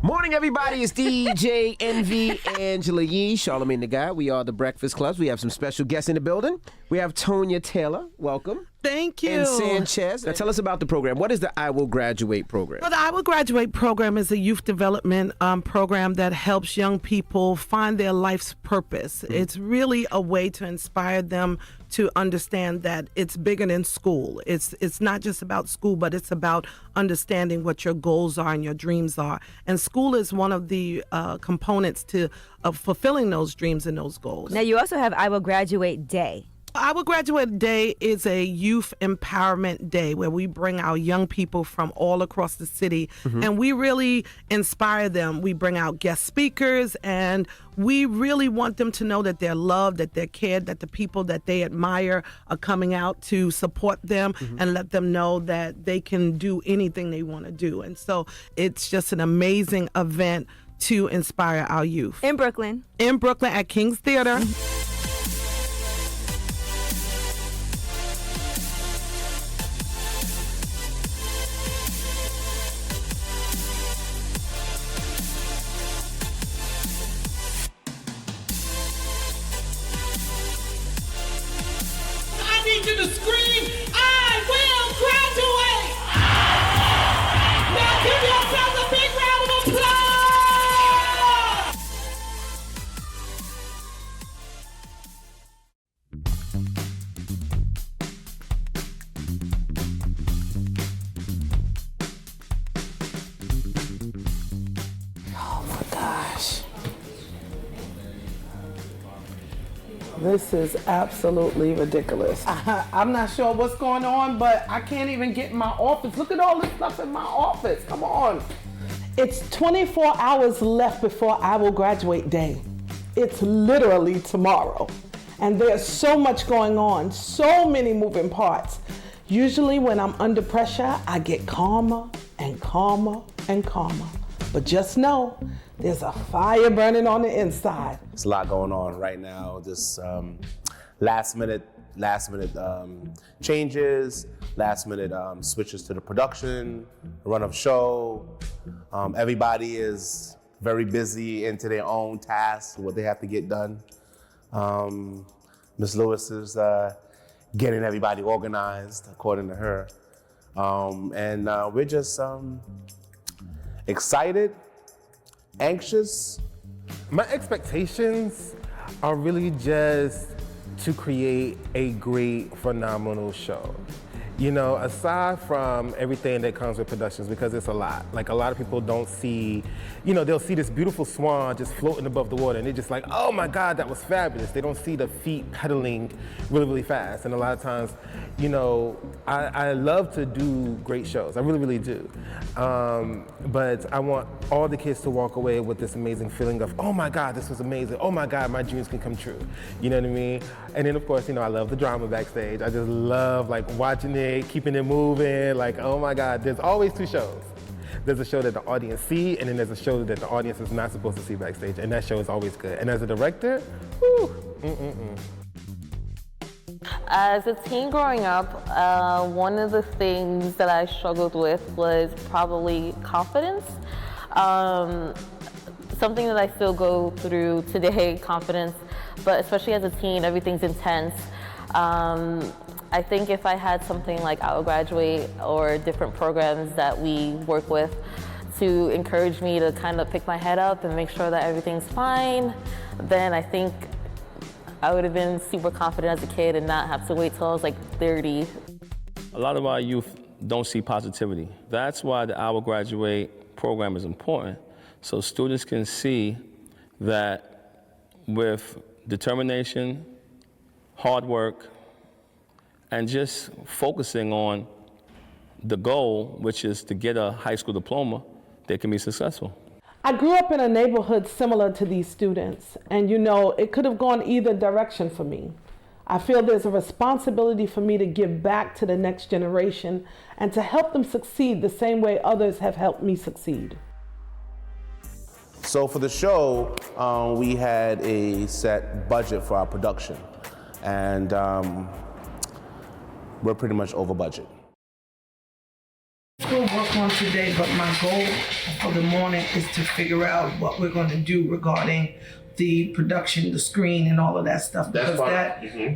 Morning, everybody. It's DJ Envy, Angela Yee, Charlamagne the Guy. We are the Breakfast Clubs. We have some special guests in the building. We have Tonya Taylor. Welcome. Thank you. And Sanchez. Now tell us about the program. What is the I Will Graduate program? Well, the I Will Graduate program is a youth development program that helps young people find their life's purpose. Mm-hmm. It's really a way to inspire them to understand that it's bigger than school. It's not just about school, but it's about understanding what your goals are and your dreams are. And school is one of the components of fulfilling those dreams and those goals. Now, you also have I Will Graduate Day. I Will Graduate Day is a youth empowerment day where we bring our young people from all across the city, and we really inspire them. We bring out guest speakers, and we really want them to know that they're loved, that they're cared, that the people that they admire are coming out to support them and let them know that they can do anything they want to do. And so it's just an amazing event to inspire our youth. In Brooklyn. In Brooklyn at King's Theater. To the scream, I will graduate! Now give yourselves a big round of applause. Oh my gosh. This is absolutely ridiculous. I'm not sure what's going on, but I can't even get in my office. Look at all this stuff in my office. Come on. It's 24 hours left before I Will Graduate Day. It's literally tomorrow. And there's so much going on, so many moving parts. Usually when I'm under pressure, I get calmer and calmer and calmer. But just know, there's a fire burning on the inside. There's a lot going on right now. Just last minute changes, last minute switches to the production, run of show. Everybody is very busy into their own tasks, what they have to get done. Ms. Lewis is getting everybody organized, according to her. And we're just excited, anxious. My expectations are really just to create a great, phenomenal show. You know, aside from everything that comes with productions, because it's a lot. Like, a lot of people don't see, you know, they'll see this beautiful swan just floating above the water and they're just like, oh my God, that was fabulous. They don't see the feet pedaling really, really fast. And a lot of times, you know, I love to do great shows. I really, really do. But I want all the kids to walk away with this amazing feeling of, oh my God, this was amazing. Oh my God, my dreams can come true. You know what I mean? And then of course, you know, I love the drama backstage. I just love like watching it, keeping it moving. Like, oh my God, there's always two shows. There's a show that the audience see, and then there's a show that the audience is not supposed to see backstage, and that show is always good. And as a director, whew, As a teen growing up, one of the things that I struggled with was probably confidence. Something that I still go through today, confidence, but especially as a teen, everything's intense. I think if I had something like I Will Graduate or different programs that we work with to encourage me to kind of pick my head up and make sure that everything's fine, then I think I would have been super confident as a kid and not have to wait till I was like 30. A lot of our youth don't see positivity. That's why the I Will Graduate program is important, so students can see that with determination, hard work, and just focusing on the goal, which is to get a high school diploma, they can be successful. I grew up in a neighborhood similar to these students, and you know, it could have gone either direction for me. I feel there's a responsibility for me to give back to the next generation and to help them succeed the same way others have helped me succeed. So for the show, we had a set budget for our production, and we're pretty much over budget. we'll work on today, but my goal for the morning is to figure out what we're going to do regarding the production, the screen, and all of that stuff. Because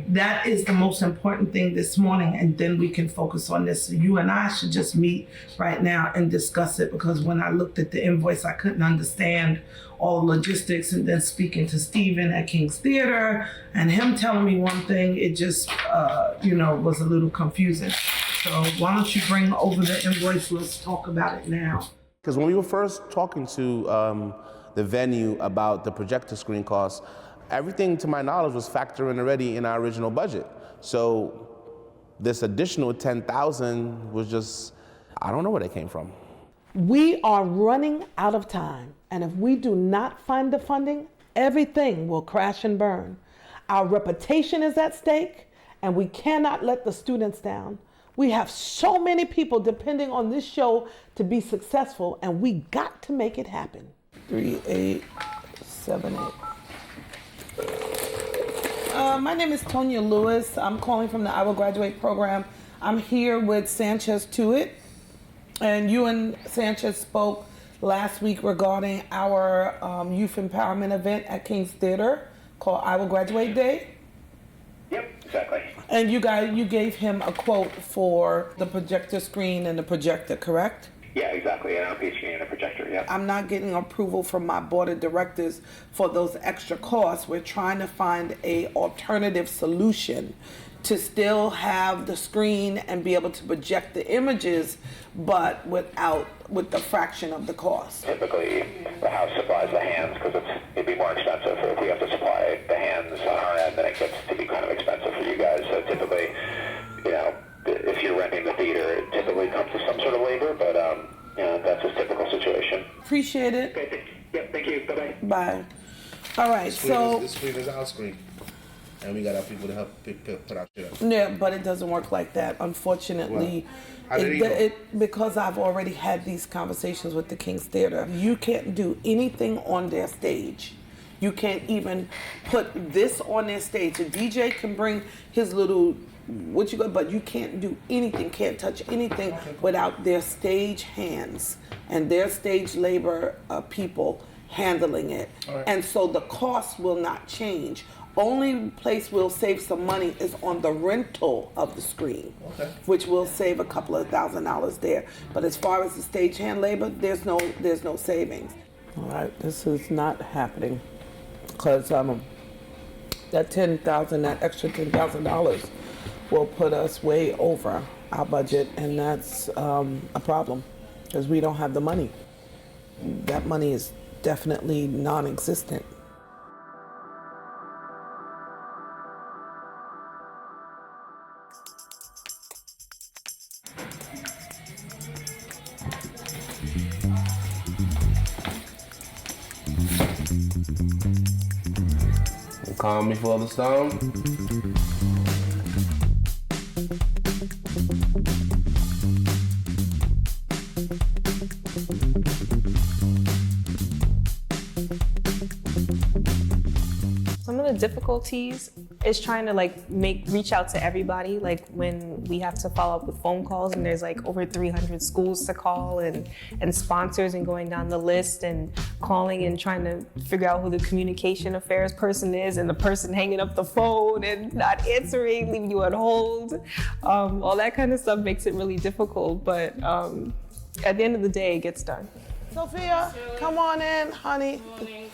that is the most important thing this morning, and then we can focus on this. So you and I should just meet right now and discuss it, because when I looked at the invoice, I couldn't understand all the logistics, and then speaking to Steven at King's Theater and him telling me one thing, it just, was a little confusing. So why don't you bring over the invoice? Let's talk about it now. Because when we were first talking to the venue about the projector screen costs, everything to my knowledge was factoring already in our original budget. So this additional 10,000 was just, I don't know where they came from. We are running out of time, and if we do not find the funding, everything will crash and burn. Our reputation is at stake, and we cannot let the students down. We have so many people depending on this show to be successful, and we got to make it happen. 3878. My name is Tonya Lewis. I'm calling from the I Will Graduate program. I'm here with Sanchez Tuitt, and you and Sanchez spoke last week regarding our youth empowerment event at King's Theater called I Will Graduate Day. Yep, exactly. And you gave him a quote for the projector screen and the projector, correct? Yeah, exactly. And I'm pitching in a projector, yeah. I'm not getting approval from my board of directors for those extra costs. We're trying to find a alternative solution to still have the screen and be able to project the images, but with the fraction of the cost. Typically, the house supplies the hands because it'd be more expensive if we have to supply the hands on our end, then it gets to be kind of expensive for you guys. So typically, if you're renting the theater, it typically comes with some sort of labor, but that's a typical situation. Appreciate it. Okay, thank you. Bye-bye. Bye. All right, so... This screen is our screen. And we got our people to help put our shit up. Yeah, but it doesn't work like that, unfortunately. Because I've already had these conversations with the King's Theater. You can't do anything on their stage. You can't even put this on their stage. A DJ can bring his little but you can't do anything, can't touch anything without their stage hands and their stage labor people handling it. Right. And so the cost will not change. Only place we'll save some money is on the rental of the screen, which will save a couple of $1,000s there. But as far as the stagehand labor, there's no savings. All right, this is not happening because that extra $10,000 will put us way over our budget, and that's a problem because we don't have the money. That money is definitely non-existent. Calm before the storm. Some of the difficulties is trying to reach out to everybody, like when we have to follow up with phone calls and there's over 300 schools to call and sponsors, and going down the list and calling and trying to figure out who the communication affairs person is, and the person hanging up the phone and not answering, leaving you on hold. All that kind of stuff makes it really difficult, but at the end of the day, it gets done. Sophia, come on in, honey. Good morning.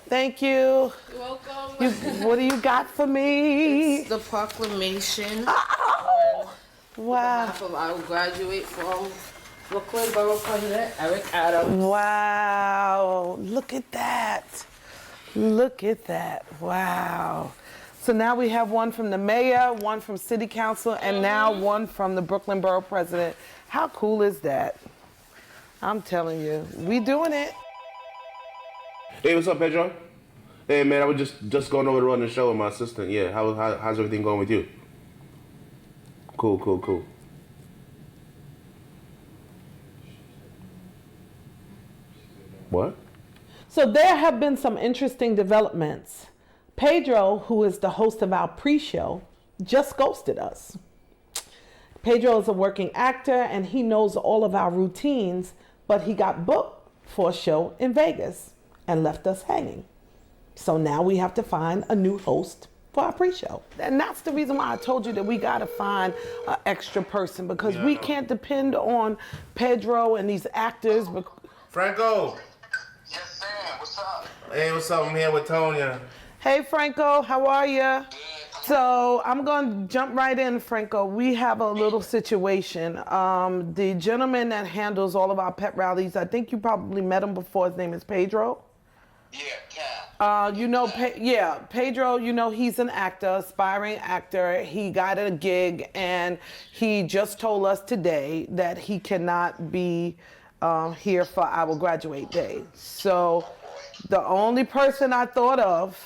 Thank you. You're welcome. What do you got for me? It's the proclamation Oh, on wow. behalf of our graduate from Brooklyn Borough President Eric Adams. Wow, look at that. Look at that, wow. So now we have one from the mayor, one from city council, and now one from the Brooklyn Borough President. How cool is that? I'm telling you, we doing it. Hey, what's up, Pedro? Hey, man, I was just going over to run the show with my assistant. Yeah, how's everything going with you? Cool. What? So there have been some interesting developments. Pedro, who is the host of our pre-show, just ghosted us. Pedro is a working actor and he knows all of our routines, but he got booked for a show in Vegas and left us hanging. So now we have to find a new host for our pre-show. And that's the reason why I told you that we gotta find an extra person, because we can't depend on Pedro and these actors. Franco! Yes, Sam, what's up? Hey, what's up? I'm here with Tonya. Hey, Franco, how are you? So I'm going to jump right in, Franco. We have a little situation. The gentleman that handles all of our pet rallies, I think you probably met him before. His name is Pedro. Yeah, Cal. You know, Pedro, you know, he's an actor, aspiring actor. He got a gig, and he just told us today that he cannot be here for our graduate day. So the only person I thought of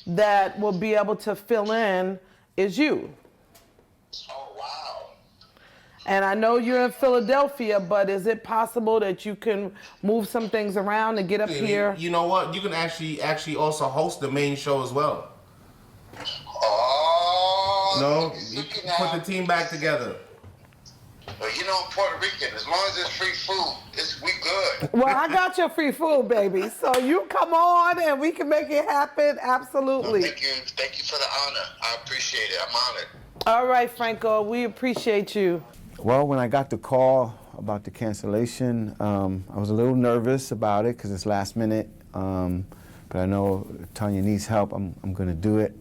that will be able to fill in is you. Oh, wow. And I know you're in Philadelphia, but is it possible that you can move some things around to get up here? You know what? You can actually also host the main show as well. Oh. No, you can put the team back together. Well, you know, Puerto Rican, as long as it's free food, we good. Well, I got your free food, baby. So you come on and we can make it happen. Absolutely. Well, thank you for the honor. I appreciate it. I'm honored. All right, Franco, we appreciate you. Well, when I got the call about the cancellation, I was a little nervous about it because it's last minute. But I know Tonya needs help. I'm going to do it.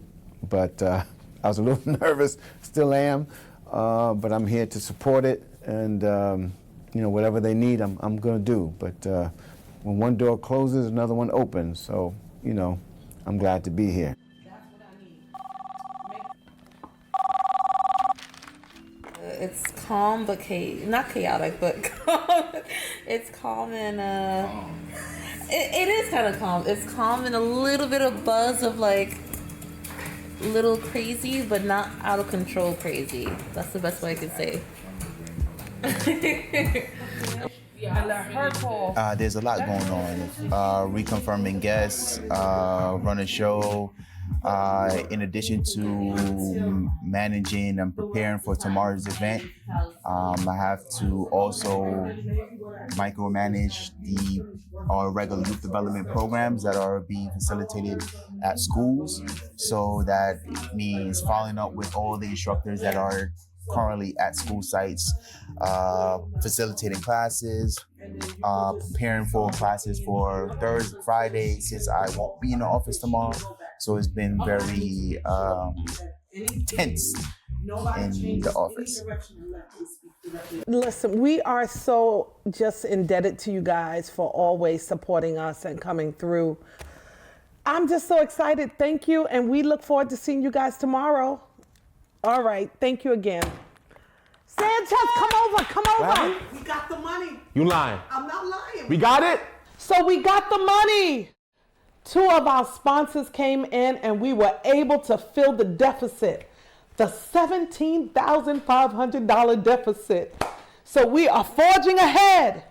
But I was a little nervous, still am. But I'm here to support it, and you know, whatever they need, I'm going to do. But when one door closes, another one opens. So, you know, I'm glad to be here. It's calm, but not chaotic, but calm. It's calm and it is kind of calm. It's calm and a little bit of buzz of like little crazy, but not out of control crazy. That's the best way I could say. There's a lot going on. Reconfirming guests, run a show. In addition to managing and preparing for tomorrow's event, I have to also micromanage our regular youth development programs that are being facilitated at schools. So that means following up with all the instructors that are currently at school sites, facilitating classes, preparing for classes for Thursday, Friday, since I won't be in the office tomorrow. So it's been very tense in the office. Listen, we are so just indebted to you guys for always supporting us and coming through. I'm just so excited. Thank you. And we look forward to seeing you guys tomorrow. All right. Thank you again. Sanchez, come over. We got the money. You lying. I'm not lying. We got it? So we got the money. 2 of our sponsors came in and we were able to fill the deficit, the $17,500 deficit. So we are forging ahead.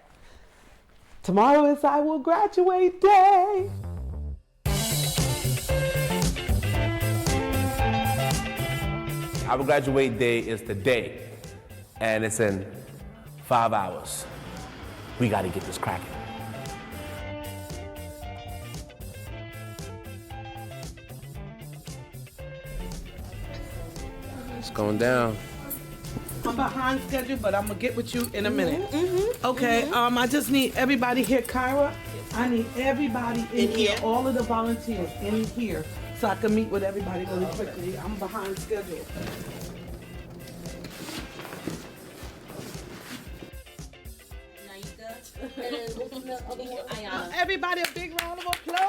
Tomorrow is I will graduate day. Our graduate day is today, and it's in 5 hours. We got to get this cracking. It's going down. I'm behind schedule, but I'm gonna get with you in a minute. Okay, I just need everybody here, Kyra. I need everybody in here, all of the volunteers in here, so I can meet with everybody really quickly. I'm behind schedule. Everybody, a big round of applause!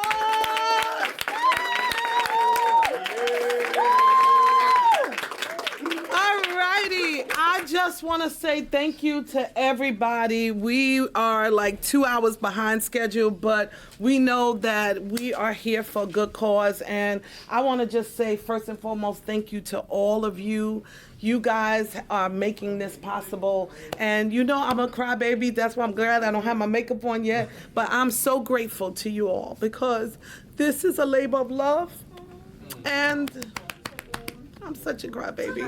Alrighty, I just want to say thank you to everybody. We are like 2 hours behind schedule, but we know that we are here for a good cause. And I want to just say, first and foremost, thank you to all of you. You guys are making this possible. And you know I'm a crybaby. That's why I'm glad I don't have my makeup on yet. But I'm so grateful to you all because this is a labor of love. And I'm such a crybaby.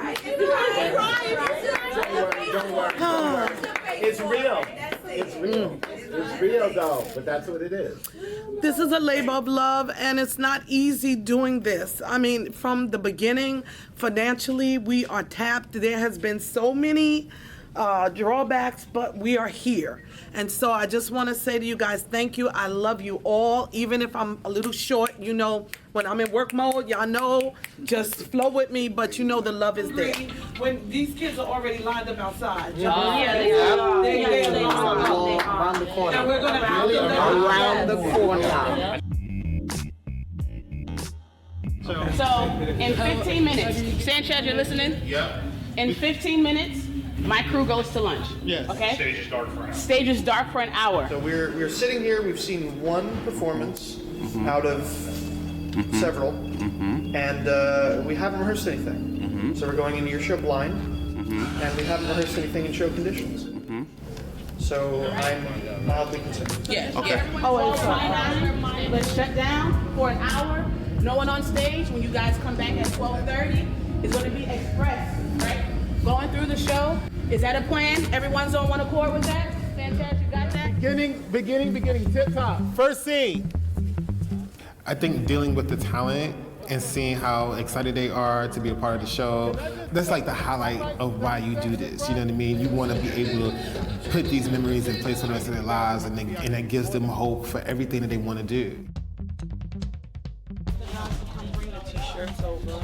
Don't worry. It's real. It's real. It's real though, but that's what it is. This is a labor of love, and it's not easy doing this. I mean, from the beginning, financially, we are tapped. There has been so many drawbacks, but we are here. And so I just want to say to you guys, thank you. I love you all. Even if I'm a little short, you know, when I'm in work mode, y'all know, just flow with me, but you know the love is there. When these kids are already lined up outside. Yeah, they are. They're Around the corner. And we're going to have Around the corner. So, in 15 minutes, Sanchez, you're listening? Yeah. In 15 minutes, my crew goes to lunch. Yes. Okay? Stage is dark for an hour. Stage is dark for an hour. So we're sitting here, we've seen one performance out of several, and we haven't rehearsed anything. So we're going into your show blind, and we haven't rehearsed anything in show conditions. So I'm mildly concerned. Yeah. Okay. Yeah. Oh, let's shut down for an hour. No one on stage. When you guys come back at 12:30, it's going to be express, right? Going through the show. Is that a plan? Everyone's on one accord with that? Sanchez, you got that? Beginning, tip top. First scene. I think dealing with the talent and seeing how excited they are to be a part of the show, that's like the highlight of why you do this. You know what I mean? You want to be able to put these memories in place for the rest of their lives, and that gives them hope for everything that they want to do.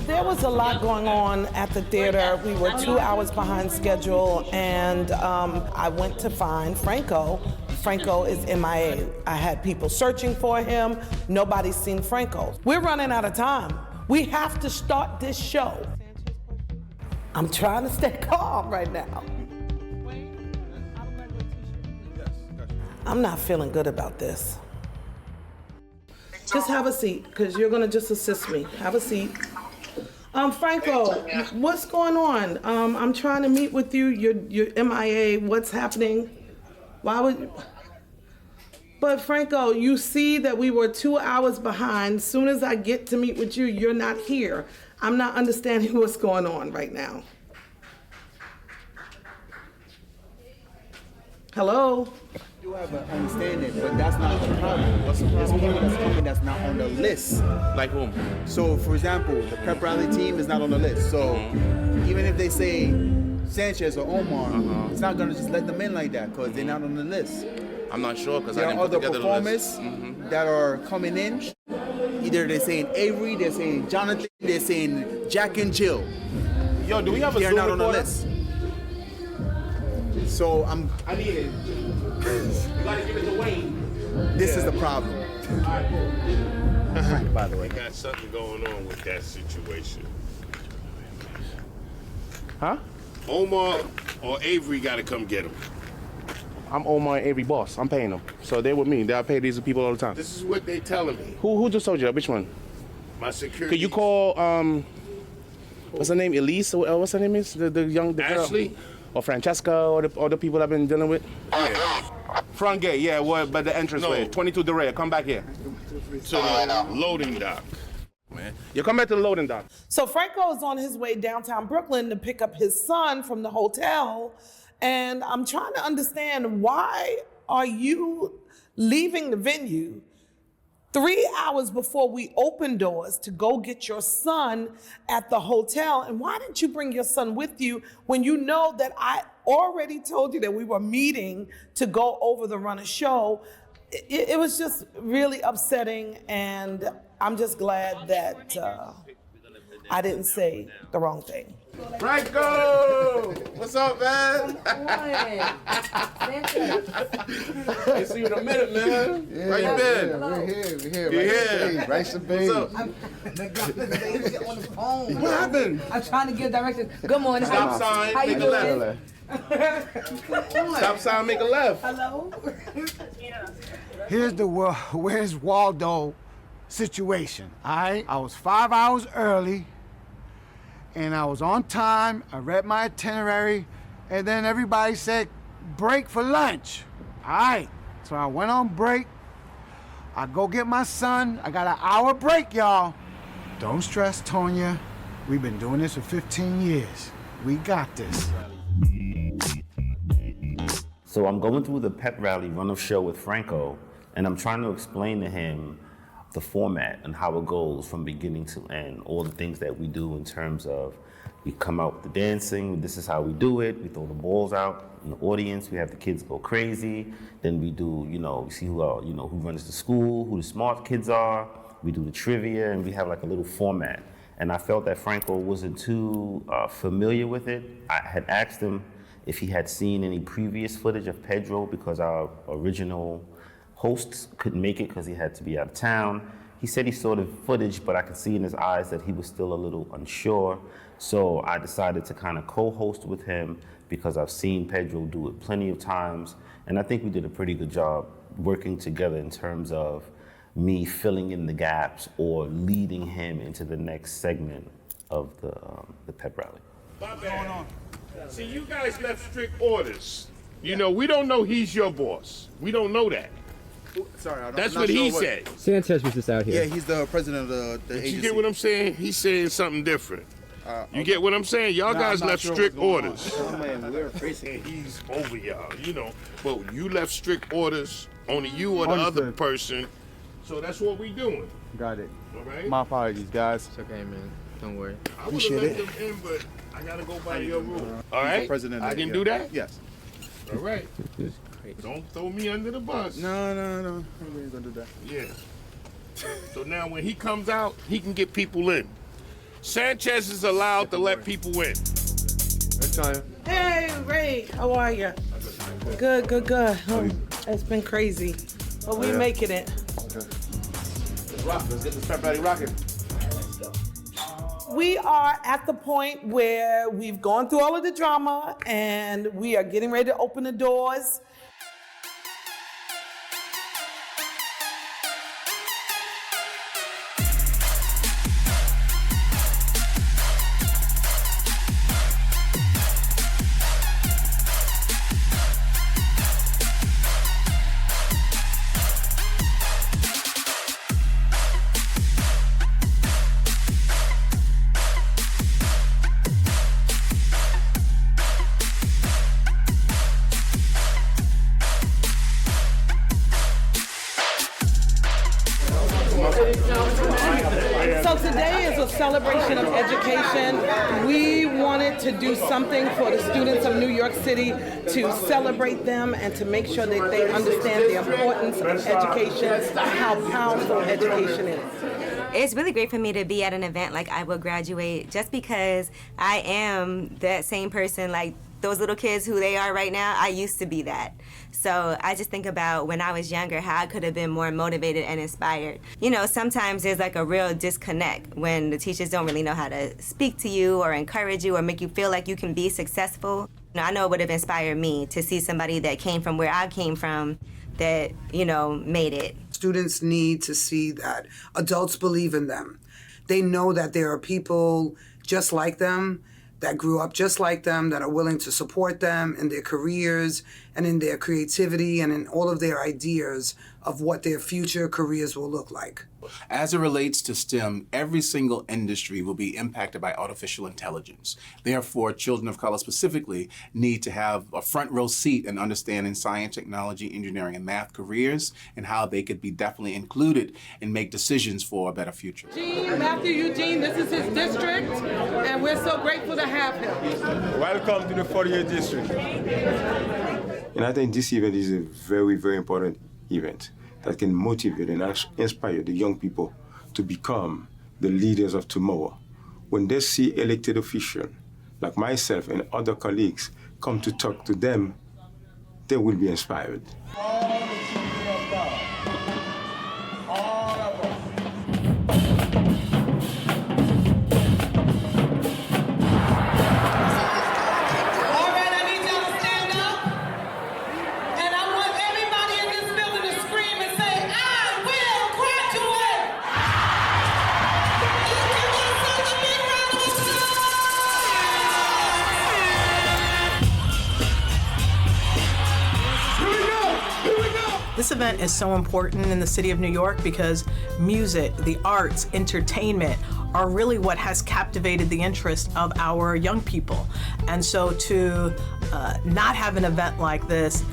There was a lot going on at the theater. We were 2 hours behind schedule, and I went to find Franco. Franco is MIA. I had people searching for him. Nobody's seen Franco. We're running out of time. We have to start this show. I'm trying to stay calm right now. I'm not feeling good about this. Just have a seat, because you're gonna just assist me. Have a seat. Franco, what's going on? I'm trying to meet with you. You're MIA. What's happening? Why would? But Franco, you see that we were 2 hours behind. As soon as I get to meet with you, you're not here. I'm not understanding what's going on right now. Hello? You have an understanding, but that's not the problem. There's people that's coming that's not on the list. Like whom? So, for example, the prep rally team is not on the list. So, even if they say Sanchez or Omar, it's not gonna just let them in like that because they're not on the list. I'm not sure because I there didn't are put other together performers the list. that are coming in. Either they're saying Avery, they're saying Jonathan, they're saying Jack and Jill. Yo, do we have a They're Zoom not on the recorder? list. So I need it. You gotta give it to Wayne. This is the problem. By the way, got something going on with that situation. Huh? Omar or Avery got to come get him. I'm Omar and Avery boss. I'm paying them. So they're with me. I pay these people all the time. This is what they telling me. Who just told you that? Which one? My security. Could you call, what's her name? Elise? Or what's her name is? The girl? Ashley? Or Francesca or the people I've been dealing with? Yeah. Front gate, yeah, but the entrance way. 22 DeRay, come back here. To the loading dock. Man. You come back to the loading dock. So Franco is on his way downtown Brooklyn to pick up his son from the hotel. And I'm trying to understand, why are you leaving the venue 3 hours before we open doors to go get your son at the hotel? And why didn't you bring your son with you when you know that I already told you that we were meeting to go over the run of show? It was just really upsetting, and I'm just glad that I didn't say the wrong thing. Franco! What's up, man? Ain't seen you in a minute, man. Yeah, Where you been? Yeah, we're here. You here? Rice and beans. What's up? On the phone. What happened? I'm trying to give directions. Good morning. Stop sign, How you make a doing? left. Stop sign, make a left. Hello? Here's the Where's Waldo situation, all right? I was 5 hours early, and I was on time. I read my itinerary, and then everybody said break for lunch. All right, so I went on break. I go get my son. I got an hour break, y'all. Don't stress, Tonya. We've been doing this for 15 years. We got this. So I'm going through the pep rally run-of show with Franco, and I'm trying to explain to him the format and how it goes from beginning to end, all the things that we do in terms of we come out with the dancing, this is how we do it, we throw the balls out in the audience, we have the kids go crazy, then we do, we see who runs the school, who the smart kids are, we do the trivia, and we have like a little format. And I felt that Franco wasn't too familiar with it. I had asked him if he had seen any previous footage of Pedro because our original hosts couldn't make it because he had to be out of town. He said he saw the footage, but I could see in his eyes that he was still a little unsure. So I decided to kind of co-host with him because I've seen Pedro do it plenty of times. And I think we did a pretty good job working together in terms of me filling in the gaps or leading him into the next segment of the pep rally. My bad. See, you guys left strict orders. We don't know he's your boss. We don't know that. Sorry, That's what he said. Sanchez was just out here. Yeah, he's the president of the agency. You get what I'm saying? He's saying something different. You get what I'm saying? Y'all guys left strict orders. He's over y'all, But you left strict orders, only you or the other person. So that's what we doing. Got it. All right? My apologies, guys. It's okay, man. Don't worry. I would have let them in, but I gotta go by your rule. All right? President I can do that? Yes. All right. Don't throw me under the bus. No. We ain't gonna do that. Yeah. So now when he comes out, he can get people in. Sanchez is allowed to let people in. That's time. Hey, Ray, how are you? Good. It's been crazy, but we making it. Let's rock. Let's get this pep rally rocking. We are at the point where we've gone through all of the drama and we are getting ready to open the doors. So today is a celebration of education. We wanted to do something for the students of New York City to celebrate them and to make sure that they understand the importance of education and how powerful education is. It's really great for me to be at an event like I Will Graduate just because I am that same person, like those little kids who they are right now, I used to be that. So I just think about when I was younger, how I could have been more motivated and inspired. Sometimes there's like a real disconnect when the teachers don't really know how to speak to you or encourage you or make you feel like you can be successful. I know it would have inspired me to see somebody that came from where I came from that, made it. Students need to see that adults believe in them. They know that there are people just like them, that grew up just like them, that are willing to support them in their careers and in their creativity and in all of their ideas of what their future careers will look like. As it relates to STEM, every single industry will be impacted by artificial intelligence. Therefore, children of color specifically need to have a front row seat in understanding science, technology, engineering, and math careers and how they could be definitely included and make decisions for a better future. Matthew Eugene, this is his district, and we're so grateful to have him. Welcome to the 48th district. And I think this event is a very, very important event that can motivate and inspire the young people to become the leaders of tomorrow. When they see elected officials like myself and other colleagues come to talk to them, they will be inspired. Here we go! event is so important in the city of New York because music, the arts, entertainment are really what has captivated the interest of our young people. And so to not have an event like this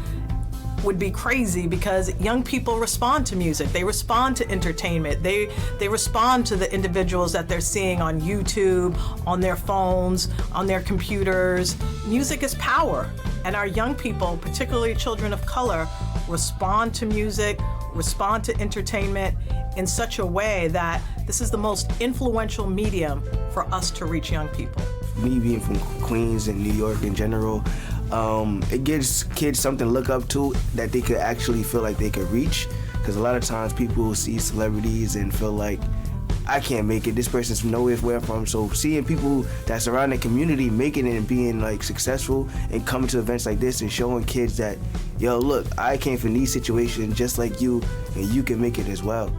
would be crazy because young people respond to music, they respond to entertainment, they respond to the individuals that they're seeing on YouTube, on their phones, on their computers. Music is power, and our young people, particularly children of color, respond to music, respond to entertainment in such a way that this is the most influential medium for us to reach young people. Me being from Queens and New York in general, it gives kids something to look up to that they could actually feel like they could reach. Because a lot of times people see celebrities and feel like, I can't make it, this person's from nowhere where I'm from. So seeing people that surround the community making it and being like successful and coming to events like this and showing kids that, yo, look, I came from these situations just like you, and you can make it as well.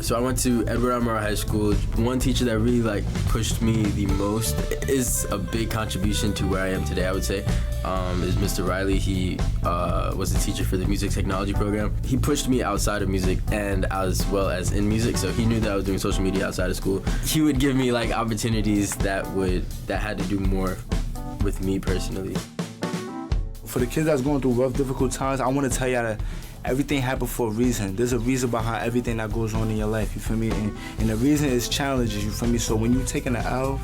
So I went to Edward R. Murrow High School. One teacher that really pushed me the most is a big contribution to where I am today, I would say, is Mr. Riley. He was a teacher for the music technology program. He pushed me outside of music and as well as in music, so he knew that I was doing social media outside of school. He would give me opportunities that had to do more with me personally. For the kids that's going through rough, difficult times, I want to tell y'all that everything happened for a reason. There's a reason behind everything that goes on in your life, you feel me? And the reason is challenges, you feel me? So when you're taking an L,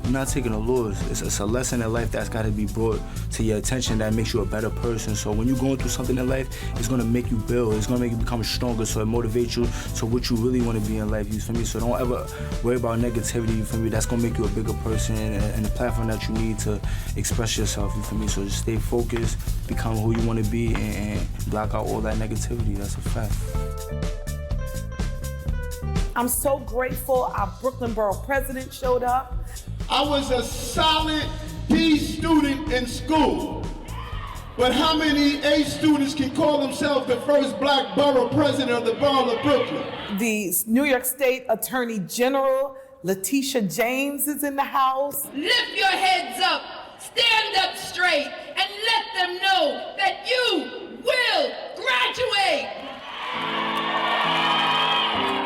you're not taking a loss. It's a lesson in life that's got to be brought to your attention that makes you a better person. So when you're going through something in life, it's going to make you build. It's going to make you become stronger, so it motivates you to what you really want to be in life, you feel me? So don't ever worry about negativity, you feel me? That's going to make you a bigger person and the platform that you need to express yourself, you feel me? So just stay focused, become who you want to be, and block out all that negativity. That's a fact. I'm so grateful our Brooklyn Borough president showed up. I was a solid D student in school. But how many A students can call themselves the first black borough president of the borough of Brooklyn? The New York State Attorney General, Letitia James, is in the house. Lift your heads up, stand up straight, and let them know that you will graduate.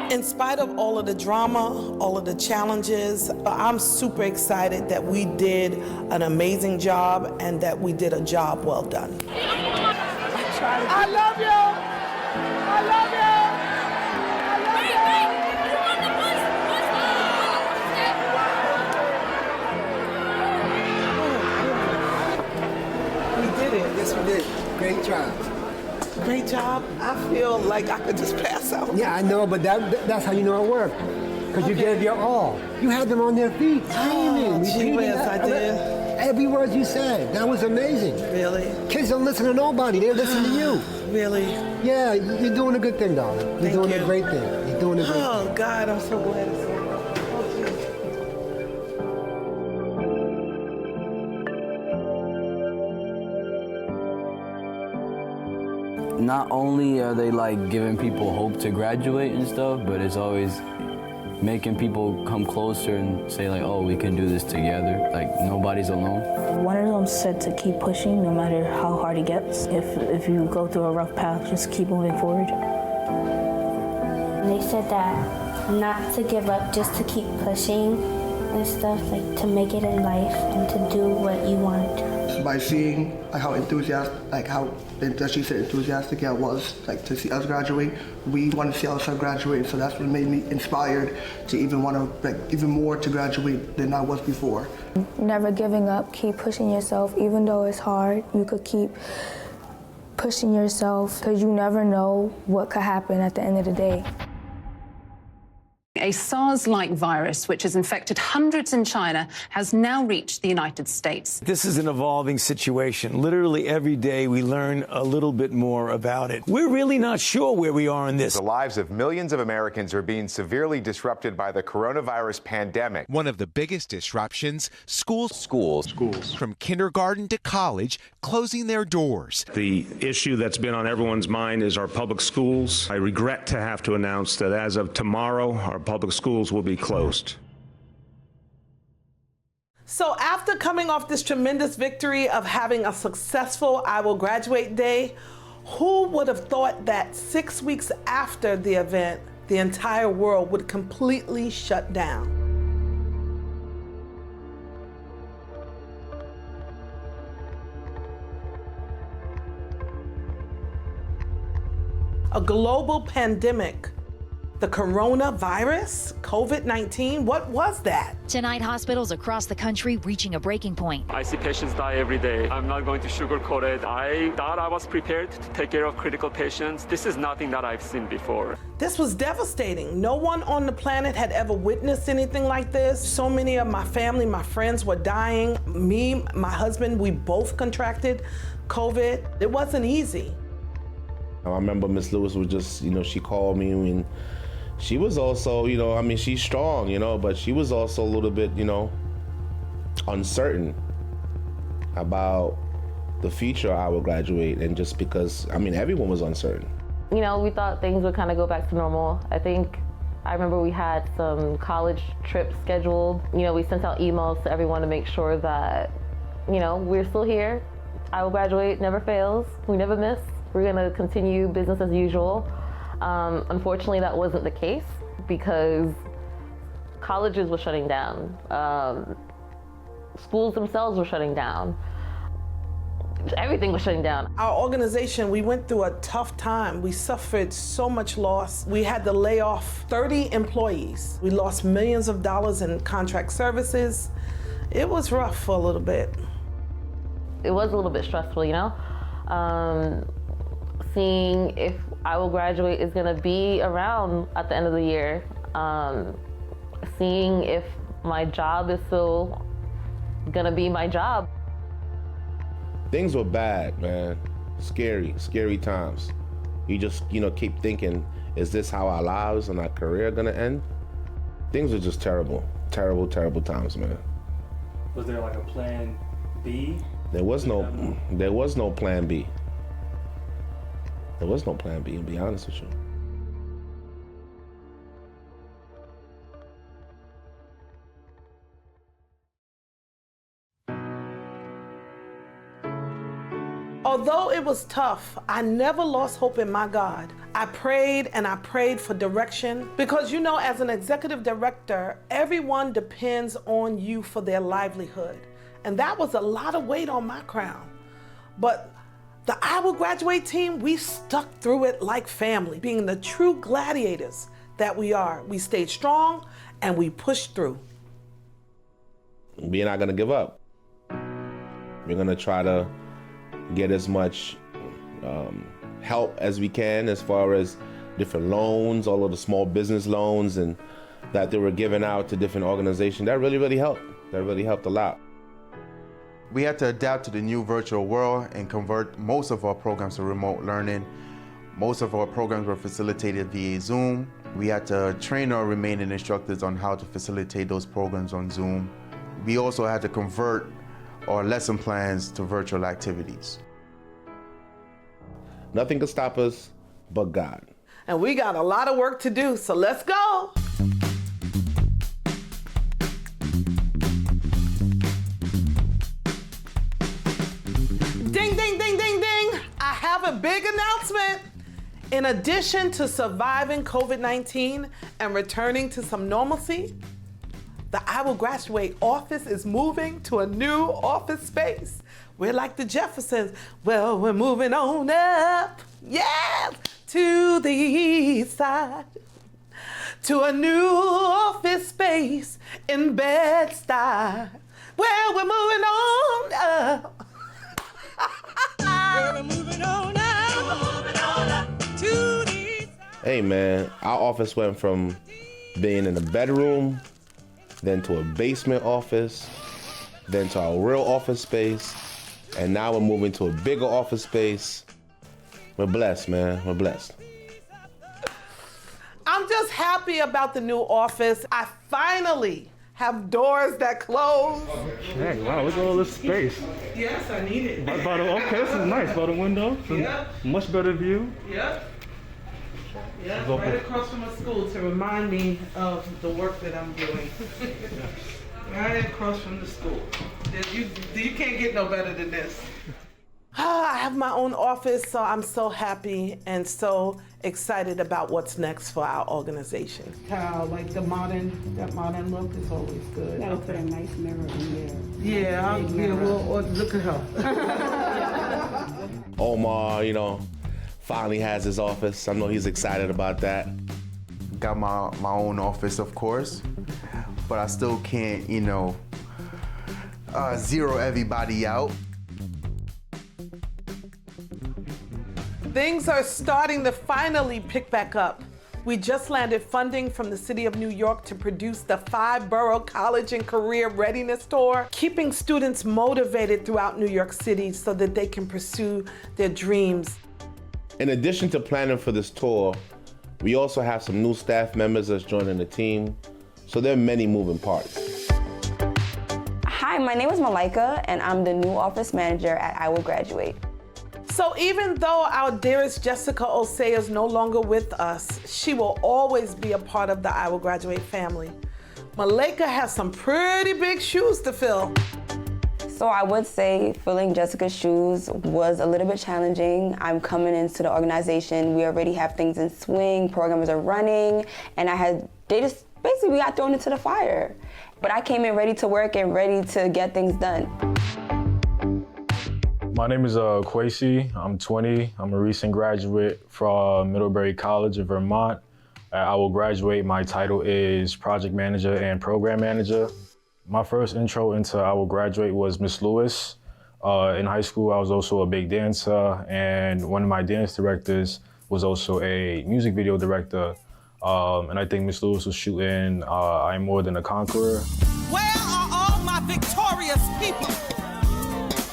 In spite of all of the drama, all of the challenges, I'm super excited that we did an amazing job and that we did a job well done. I love you. I love We did it. Yes, we did. Great job. Great job. I feel like I could just pass out. Yeah, I know, but that's how you know it worked. Because you gave your all. You had them on their feet, screaming, repeating I did. every word you said. That was amazing. Really? Kids don't listen to nobody. They listen to you. Really? Yeah, you're doing a good thing, darling. You're doing a great thing. You're doing a great thing. Oh, God, I'm so glad it's over. Not only are they giving people hope to graduate and stuff, but it's always making people come closer and say oh, we can do this together. Nobody's alone. One of them said to keep pushing no matter how hard it gets. If you go through a rough path, just keep moving forward. They said that not to give up, just to keep pushing and stuff, to make it in life and to do what you want. By seeing how enthusiastic, how she said enthusiastic I was, to see us graduate, we want to see ourselves graduate. So that's what made me inspired to even want to, even more to graduate than I was before. Never giving up, keep pushing yourself, even though it's hard. You could keep pushing yourself because you never know what could happen at the end of the day. A SARS-like virus, which has infected hundreds in China, has now reached the United States. This is an evolving situation. Literally every day we learn a little bit more about it. We're really not sure where we are in this. The lives of millions of Americans are being severely disrupted by the coronavirus pandemic. One of the biggest disruptions, schools from kindergarten to college closing their doors. The issue that's been on everyone's mind is our public schools. I regret to have to announce that as of tomorrow, our public schools will be closed. So after coming off this tremendous victory of having a successful I Will Graduate Day, Who would have thought that 6 weeks after the event, the entire world would completely shut down? A global pandemic. The coronavirus, COVID-19, what was that? Tonight, hospitals across the country reaching a breaking point. I see patients die every day. I'm not going to sugarcoat it. I thought I was prepared to take care of critical patients. This is nothing that I've seen before. This was devastating. No one on the planet had ever witnessed anything like this. So many of my family, my friends were dying. Me, my husband, we both contracted COVID. It wasn't easy. I remember Miss Lewis was just, she called me and she was also, she's strong, but she was also a little bit, uncertain about the future I would graduate, and just because, everyone was uncertain. We thought things would kind of go back to normal. I remember we had some college trips scheduled. We sent out emails to everyone to make sure that, we're still here. I will graduate, never fails. We never miss. We're gonna continue business as usual. Unfortunately, that wasn't the case because colleges were shutting down. Schools themselves were shutting down. Everything was shutting down. Our organization, we went through a tough time. We suffered so much loss. We had to lay off 30 employees. We lost millions of dollars in contract services. It was rough for a little bit. It was a little bit stressful, seeing if I Will Graduate is gonna be around at the end of the year. Seeing if my job is still gonna be my job. Things were bad, man. Scary times. You just, keep thinking, is this how our lives and our career gonna end? Things were just terrible times, man. Was there like a plan B? There was no plan B. There was no plan B, to be honest with you. Although it was tough, I never lost hope in my God. I prayed and I prayed for direction because, as an executive director, everyone depends on you for their livelihood. And that was a lot of weight on my crown. But the I Will Graduate team, we stuck through it like family, being the true gladiators that we are. We stayed strong and we pushed through. We're not gonna give up. We're gonna try to get as much help as we can as far as different loans, all of the small business loans and that they were giving out to different organizations. That really helped. That really helped a lot. We had to adapt to the new virtual world and convert most of our programs to remote learning. Most of our programs were facilitated via Zoom. We had to train our remaining instructors on how to facilitate those programs on Zoom. We also had to convert our lesson plans to virtual activities. Nothing could stop us but God. And we got a lot of work to do, so let's go. Ding, ding, ding, ding, ding. I have a big announcement. In addition to surviving COVID-19 and returning to some normalcy, the I Will Graduate office is moving to a new office space. We're like the Jeffersons. Well, we're moving on up, yes, to the east side, to a new office space in Bed-Stuy. Well, we're moving on up. Well, we're moving on up. We're moving on up to the east side. Hey man, our office went from being in a bedroom, then to a basement office, then to our real office space, and now we're moving to a bigger office space. We're blessed, man. We're blessed. I'm just happy about the new office. I finally have doors that close. Hey, wow, look at all this space. Yes, I need it. Okay, this is nice. By the window. Yep. Much better view. Yep. Yeah, right across from a school to remind me of the work that I'm doing. Right across from the school. You can't get no better than this. I have my own office, so I'm so happy and so excited about what's next for our organization. How, like that modern look is always good. Gotta put a nice mirror in there. Yeah, well, look at her. Omar, finally has his office. I know he's excited about that. Got my own office, of course, but I still can't, zero everybody out. Things are starting to finally pick back up. We just landed funding from the City of New York to produce the 5-borough college and career readiness tour, keeping students motivated throughout New York City so that they can pursue their dreams. In addition to planning for this tour, we also have some new staff members that's joining the team, so there are many moving parts. Hi, my name is Malaika, and I'm the new office manager at I Will Graduate. So even though our dearest Jessica Osei is no longer with us, she will always be a part of the I Will Graduate family. Malaika has some pretty big shoes to fill. So I would say filling Jessica's shoes was a little bit challenging. I'm coming into the organization. We already have things in swing, programs are running, and we got thrown into the fire. But I came in ready to work and ready to get things done. My name is Akwasi. I'm 20. I'm a recent graduate from Middlebury College in Vermont. I Will Graduate. My title is Project Manager and Program Manager. My first intro into I Will Graduate was Miss Lewis. In high school, I was also a big dancer, and one of my dance directors was also a music video director. And I think Miss Lewis was shooting I'm More Than a Conqueror. Where are all my victorious people?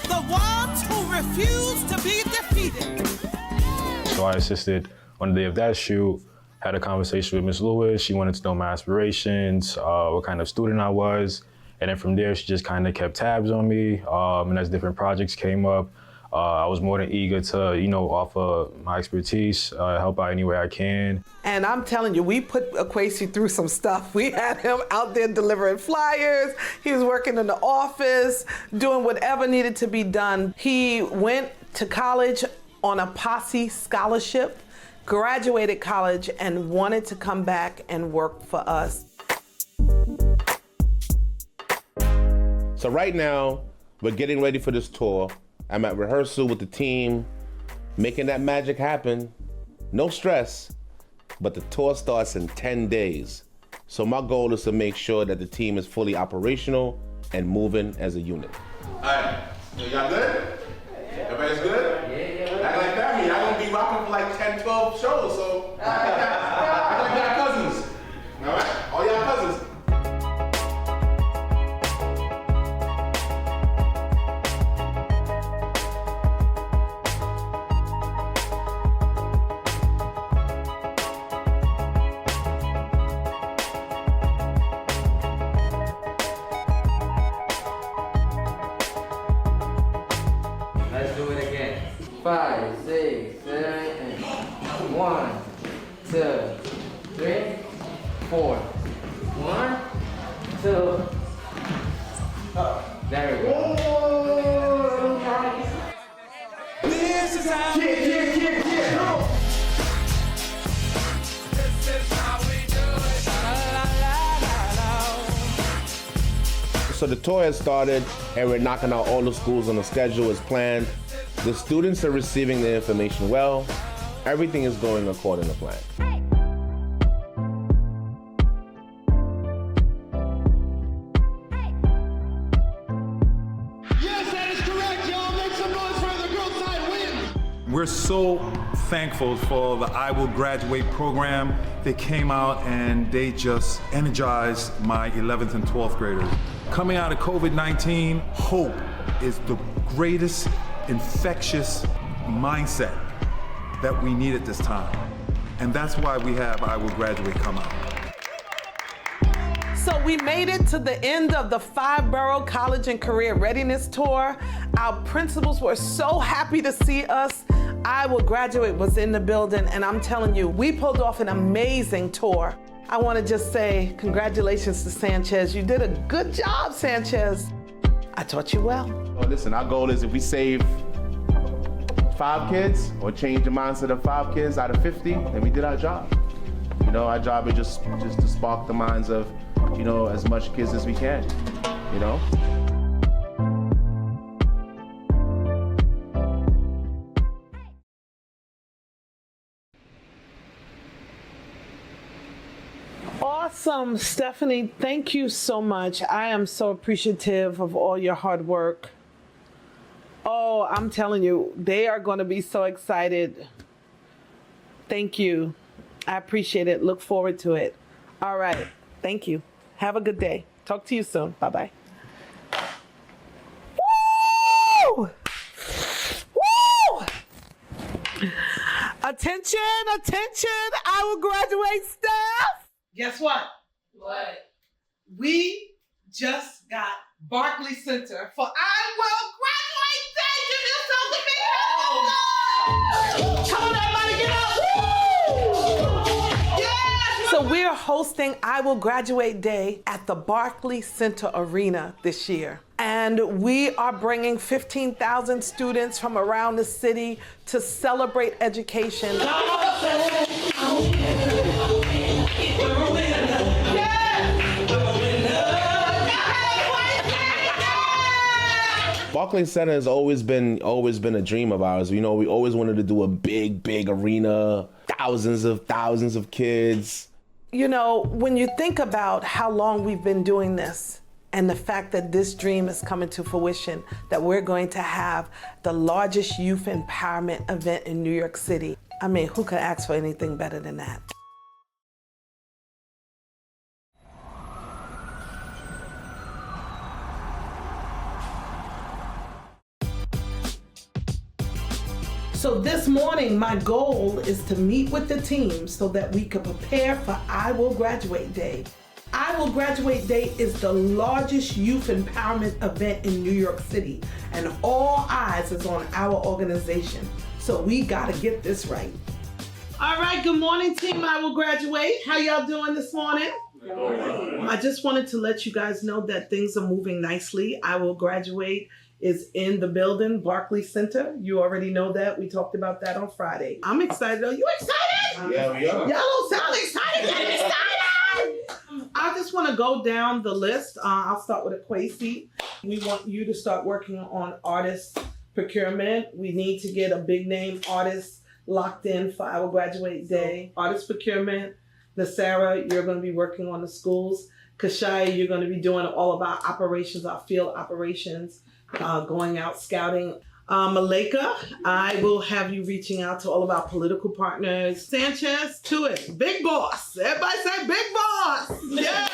The ones who refuse to be defeated. So I assisted on the day of that shoot, had a conversation with Miss Lewis. She wanted to know my aspirations, what kind of student I was. And then from there, she just kind of kept tabs on me. And as different projects came up, I was more than eager to, offer my expertise, help out any way I can. And I'm telling you, we put Akwasi through some stuff. We had him out there delivering flyers. He was working in the office, doing whatever needed to be done. He went to college on a posse scholarship, graduated college, and wanted to come back and work for us. So right now, we're getting ready for this tour. I'm at rehearsal with the team, making that magic happen. No stress, but the tour starts in 10 days. So my goal is to make sure that the team is fully operational and moving as a unit. All right, y'all good? Everybody's good? Yeah. Act like that, y'all gonna be rocking for like 10, 12 shows, so act like y'all cousins. All right, all y'all cousins. Let's do it again. 5, 6, 7, 8. 1, 2, 3, 4. 1, 2. There we go. This is how we do it. This is how we do it. La, la, la, la. So the tour has started, and we're knocking out all the schools on the schedule as planned. The students are receiving the information well. Everything is going according to plan. Yes, that is correct, y'all. Make some noise for the girls' side win. We're so thankful for the I Will Graduate program. They came out and they just energized my 11th and 12th graders. Coming out of COVID-19, hope is the greatest infectious mindset that we need at this time. And that's why we have I Will Graduate come out. So we made it to the end of the 5-borough college and career readiness tour. Our principals were so happy to see us. I Will Graduate was in the building, and I'm telling you, we pulled off an amazing tour. I want to just say congratulations to Sanchez. You did a good job, Sanchez. I taught you well. Oh, listen, our goal is if we save 5 kids or change the mindset of 5 kids out of 50, then we did our job. You know, our job is just to spark the minds of, you know, as much kids as we can, you know? Awesome, Stephanie. Thank you so much. I am so appreciative of all your hard work. Oh, I'm telling you, they are going to be so excited. Thank you. I appreciate it. Look forward to it. All right. Thank you. Have a good day. Talk to you soon. Bye-bye. Woo! Woo! Attention, attention. I will graduate staff. Guess what? What? We just got Barclay Center for I Will Graduate Day. Give yourself a big hand. Come on, everybody, get up. Yes. So we're hosting I Will Graduate Day at the Barclay Center Arena this year. And we are bringing 15,000 students from around the city to celebrate education. Barclay Center has always been a dream of ours. You know, we always wanted to do a big arena, thousands of kids. You know, when you think about how long we've been doing this and the fact that this dream is coming to fruition, that we're going to have the largest youth empowerment event in New York City. I mean, who could ask for anything better than that? So this morning, my goal is to meet with the team so that we can prepare for I Will Graduate Day. I Will Graduate Day is the largest youth empowerment event in New York City, and all eyes is on our organization. So we gotta get this right. All right, good morning, team I Will Graduate. How y'all doing this morning? I just wanted to let you guys know that things are moving nicely. I Will Graduate is in the building, Barclay Center. You already know that. We talked about that on Friday. I'm excited. Are you excited? Yeah, we are. Y'all don't sound excited. Get excited! I just want to go down the list. I'll start with Akwasi. We want you to start working on artist procurement. We need to get a big name artist locked in for our graduate day. Artist procurement. Nasara, you're going to be working on the schools. Kashaya, you're going to be doing all of our operations, our field operations. Going out scouting. Malaika, I will have you reaching out to all of our political partners. Sanchez, Tuitt, big boss. Everybody say big boss. Yeah.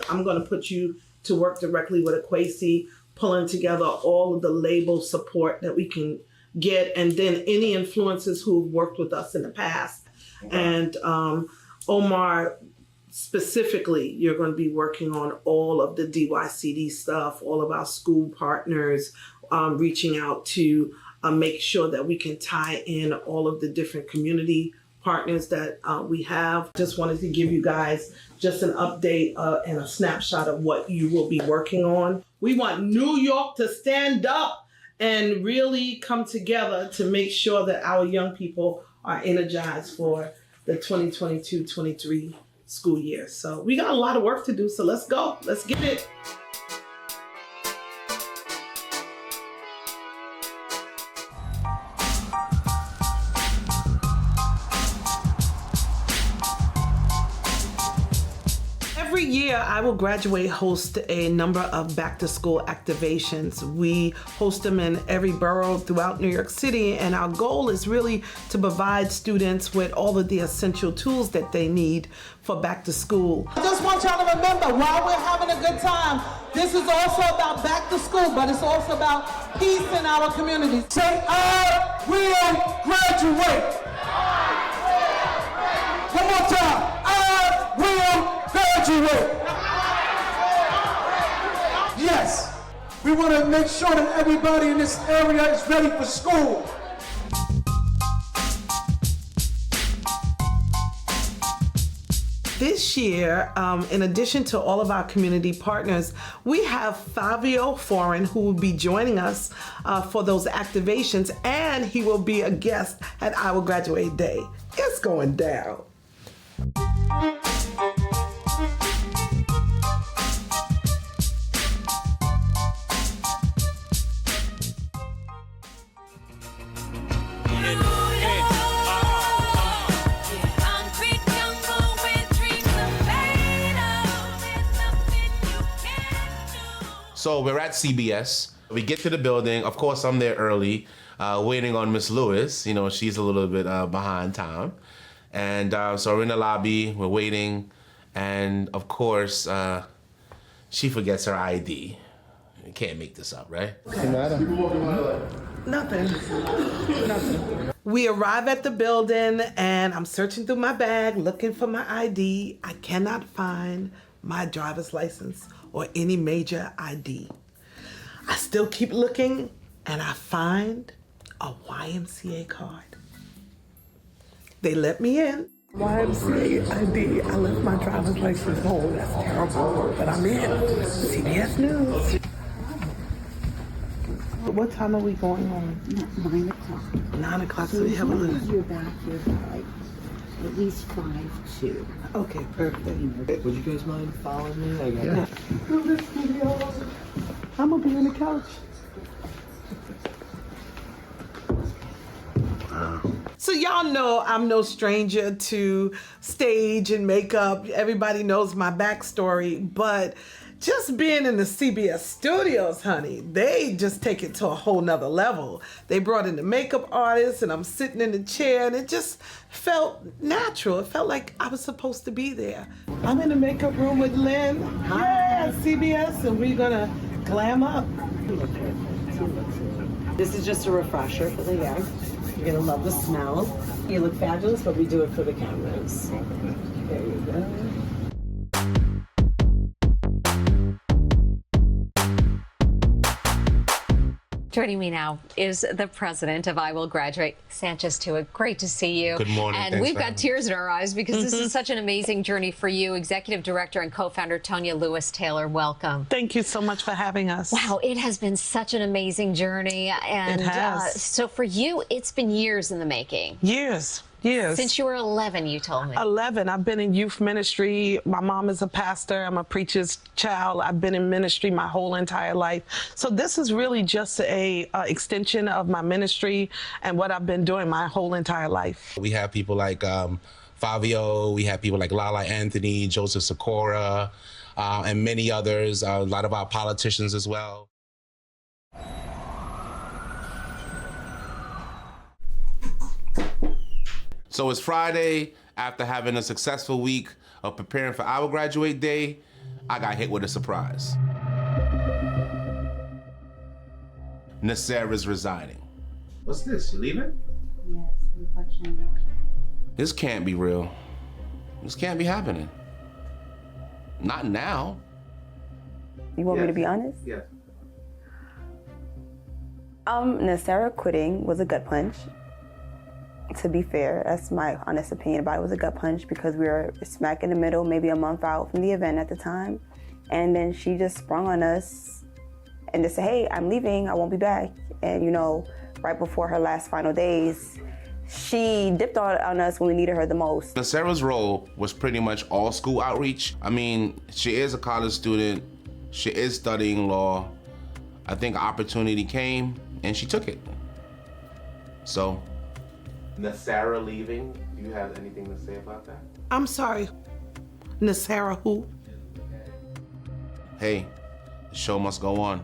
I'm going to put you to work directly with Akwasi, pulling together all of the label support that we can get, and then any influencers who have worked with us in the past. And Omar, specifically, you're going to be working on all of the DYCD stuff, all of our school partners, reaching out to make sure that we can tie in all of the different community partners that we have. Just wanted to give you guys just an update and a snapshot of what you will be working on. We want New York to stand up and really come together to make sure that our young people are energized for the 2022-23 school year. So we got a lot of work to do, so let's go. Let's get it. Every year, I Will Graduate host a number of back-to-school activations. We host them in every borough throughout New York City, and our goal is really to provide students with all of the essential tools that they need for back to school. I just want y'all to remember, while we're having a good time, this is also about back to school, but it's also about peace in our communities. Say, I will graduate. One more time. I will graduate. Yes, we want to make sure that everybody in this area is ready for school. This year, in addition to all of our community partners, we have Fabio Foreign who will be joining us for those activations, and he will be a guest at our graduate day. It's going down. So we're at CBS. We get to the building. Of course, I'm there early, waiting on Miss Lewis. You know, she's a little bit behind time. And so we're in the lobby, we're waiting. And of course, she forgets her ID. You can't make this up, right? Nothing. We arrive at the building and I'm searching through my bag, looking for my ID. I cannot find my driver's license or any major ID. I still keep looking and I find a YMCA card. They let me in. YMCA ID, I left my driver's license home. That's terrible, but I'm in. CBS News. What time are we going on? 9 o'clock. 9 o'clock, so we have a little. You're back here by at least 5-2. Okay, perfect. Would you guys mind following me? Yeah. I'm gonna be on the couch. So y'all know I'm no stranger to stage and makeup. Everybody knows my backstory, but just being in the CBS studios, honey, they just take it to a whole nother level. They brought in the makeup artist and I'm sitting in the chair and it just felt natural. It felt like I was supposed to be there. I'm in the makeup room with Lynn. Yeah, CBS, and we're gonna glam up. This is just a refresher for the year. You're gonna love the smell. You look fabulous, but we do it for the cameras. There you go. Joining me now is the president of I Will Graduate, Sanchez Tuitt. Great to see you. Good morning. And we've got tears in our eyes because this is such an amazing journey for you. Executive Director and co-founder Tonya Lewis-Taylor, welcome. Thank you so much for having us. Wow, it has been such an amazing journey. And it has. So for you, it's been years in the making. Years. Since you were 11, you told me. 11. I've been in youth ministry. My mom is a pastor. I'm a preacher's child. I've been in ministry my whole entire life. So this is really just a extension of my ministry and what I've been doing my whole entire life. We have people like Fabio, we have people like Lala Anthony, Joseph Sikora, and many others, a lot of our politicians as well. So it's Friday. After having a successful week of preparing for our graduate day, I got hit with a surprise. Nasara's resigning. What's this? You leaving? Yes, unfortunately. This can't be real. This can't be happening. Not now. You want me to be honest? Yes. Nasara quitting was a gut punch. To be fair, that's my honest opinion about it. It was a gut punch because we were smack in the middle, maybe a month out from the event at the time. And then she just sprung on us and just said, hey, I'm leaving, I won't be back. And you know, right before her last final days, she dipped on us when we needed her the most. Nasara's role was pretty much all school outreach. I mean, she is a college student, she is studying law. I think opportunity came and she took it. So, Nasara leaving, do you have anything to say about that? I'm sorry. Nasara who? Hey, the show must go on.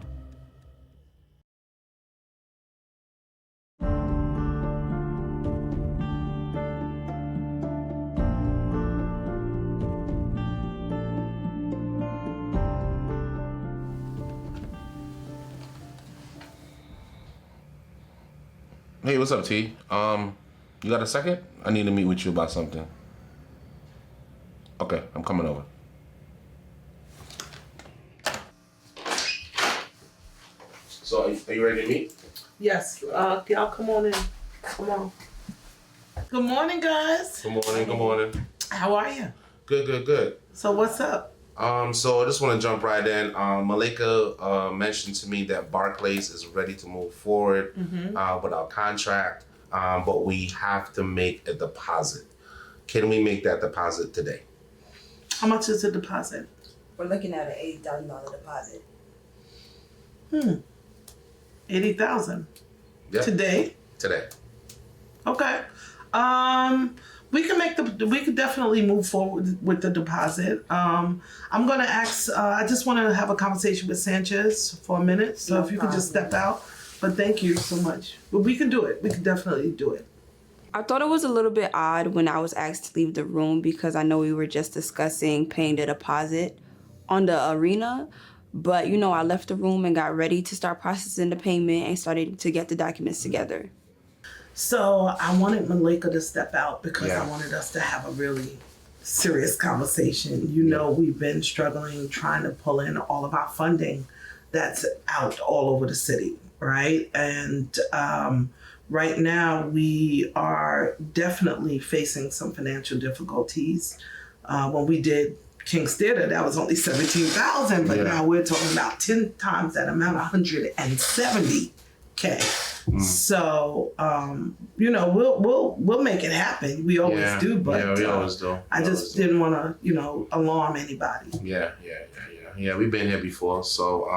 Hey, what's up, T? You got a second? I need to meet with you about something. Okay, I'm coming over. So, are you ready to meet? Yes, y'all come on in. Come on. Good morning, guys. Good morning, good morning. How are you? Good. So what's up? So I just want to jump right in. Malaika mentioned to me that Barclays is ready to move forward with our contract, but we have to make a deposit. Can we make that deposit today? How much is the deposit? We're looking at an $80,000 deposit. $80,000. Yep. Today? Today. Okay. We can definitely move forward with the deposit. I'm gonna ask. I just want to have a conversation with Sanchez for a minute. So if you could just step out. But thank you so much. But we can do it. We can definitely do it. I thought it was a little bit odd when I was asked to leave the room because I know we were just discussing paying the deposit on the arena. But, you know, I left the room and got ready to start processing the payment and started to get the documents together. So I wanted Malaika to step out because I wanted us to have a really serious conversation. You know, we've been struggling trying to pull in all of our funding that's out all over the city, right? And right now we are definitely facing some financial difficulties. When we did King's Theater, that was only $17,000, but now we're talking about 10 times that amount, $170K. So, you know, we'll make it happen. We always do, but we always do. I just didn't want to, you know, alarm anybody. Yeah. We've been here before, so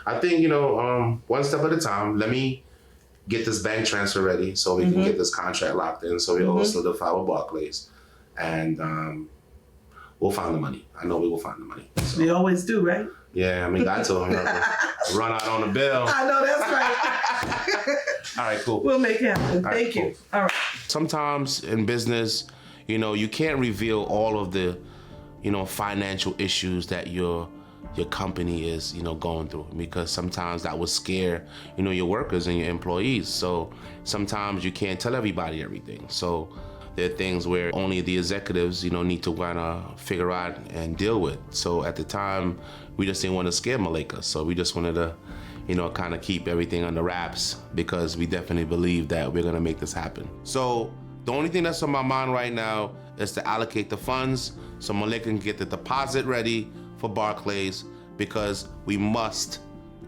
I think, you know, one step at a time. Let me get this bank transfer ready so we can get this contract locked in, so we all solidify with Barclays, and we'll find the money. I know we will find the money. So. We always do, right? Yeah, I mean, got to run out on the bill. I know, that's right. All right, cool. We'll make it happen. Thank you. All right. Sometimes in business, you know, you can't reveal all of the, you know, financial issues that your company is, you know, going through, because sometimes that will scare, you know, your workers and your employees. So sometimes you can't tell everybody everything. So there are things where only the executives, you know, need to kind of figure out and deal with. So at the time, we just didn't want to scare Malaika. So we just wanted to, you know, kind of keep everything under wraps, because we definitely believe that we're going to make this happen. So the only thing that's on my mind right now is to allocate the funds so Malaika can get the deposit ready for Barclays, because we must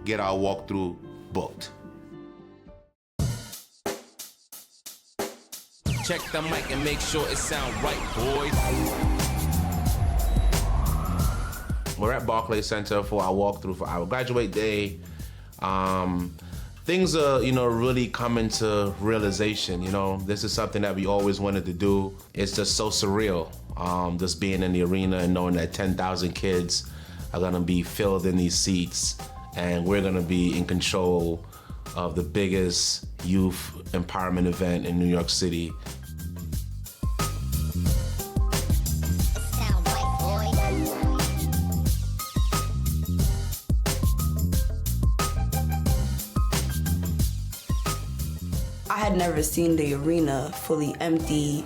get our walkthrough booked. Check the mic and make sure it sound right, boys. We're at Barclays Center for our walkthrough for our graduate day. Things are, you know, really coming to realization. You know, this is something that we always wanted to do. It's just so surreal, just being in the arena and knowing that 10,000 kids are gonna be filled in these seats, and we're gonna be in control of the biggest youth empowerment event in New York City. I had never seen the arena fully empty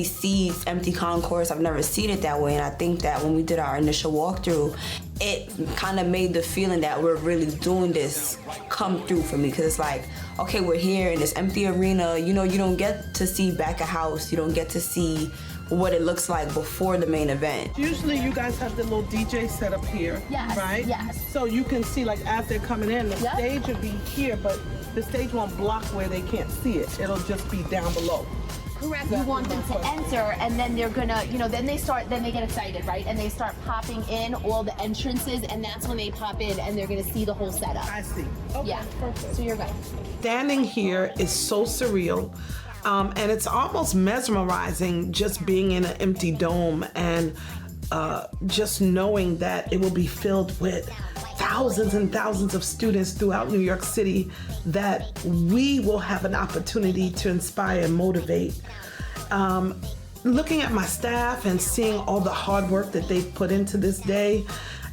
seats, empty concourse. I've never seen it that way, and I think that when we did our initial walkthrough, it kind of made the feeling that we're really doing this come through for me, because it's like, okay, we're here in this empty arena. You know, you don't get to see back a house. You don't get to see what it looks like before the main event. Usually you guys have the little DJ set up here, right? Yes. So you can see, like, as they're coming in, the stage would be here, but the stage won't block where they can't see it. It'll just be down below. Correct. You want them to enter, and then they're gonna, you know, then they get excited, right? And they start popping in all the entrances, and that's when they pop in, and they're gonna see the whole setup. I see. Okay, yeah. Perfect. So you're good. Standing here is so surreal, and it's almost mesmerizing just being in an empty dome, and just knowing that it will be filled with thousands and thousands of students throughout New York City, that we will have an opportunity to inspire and motivate. Looking at my staff and seeing all the hard work that they've put into this day,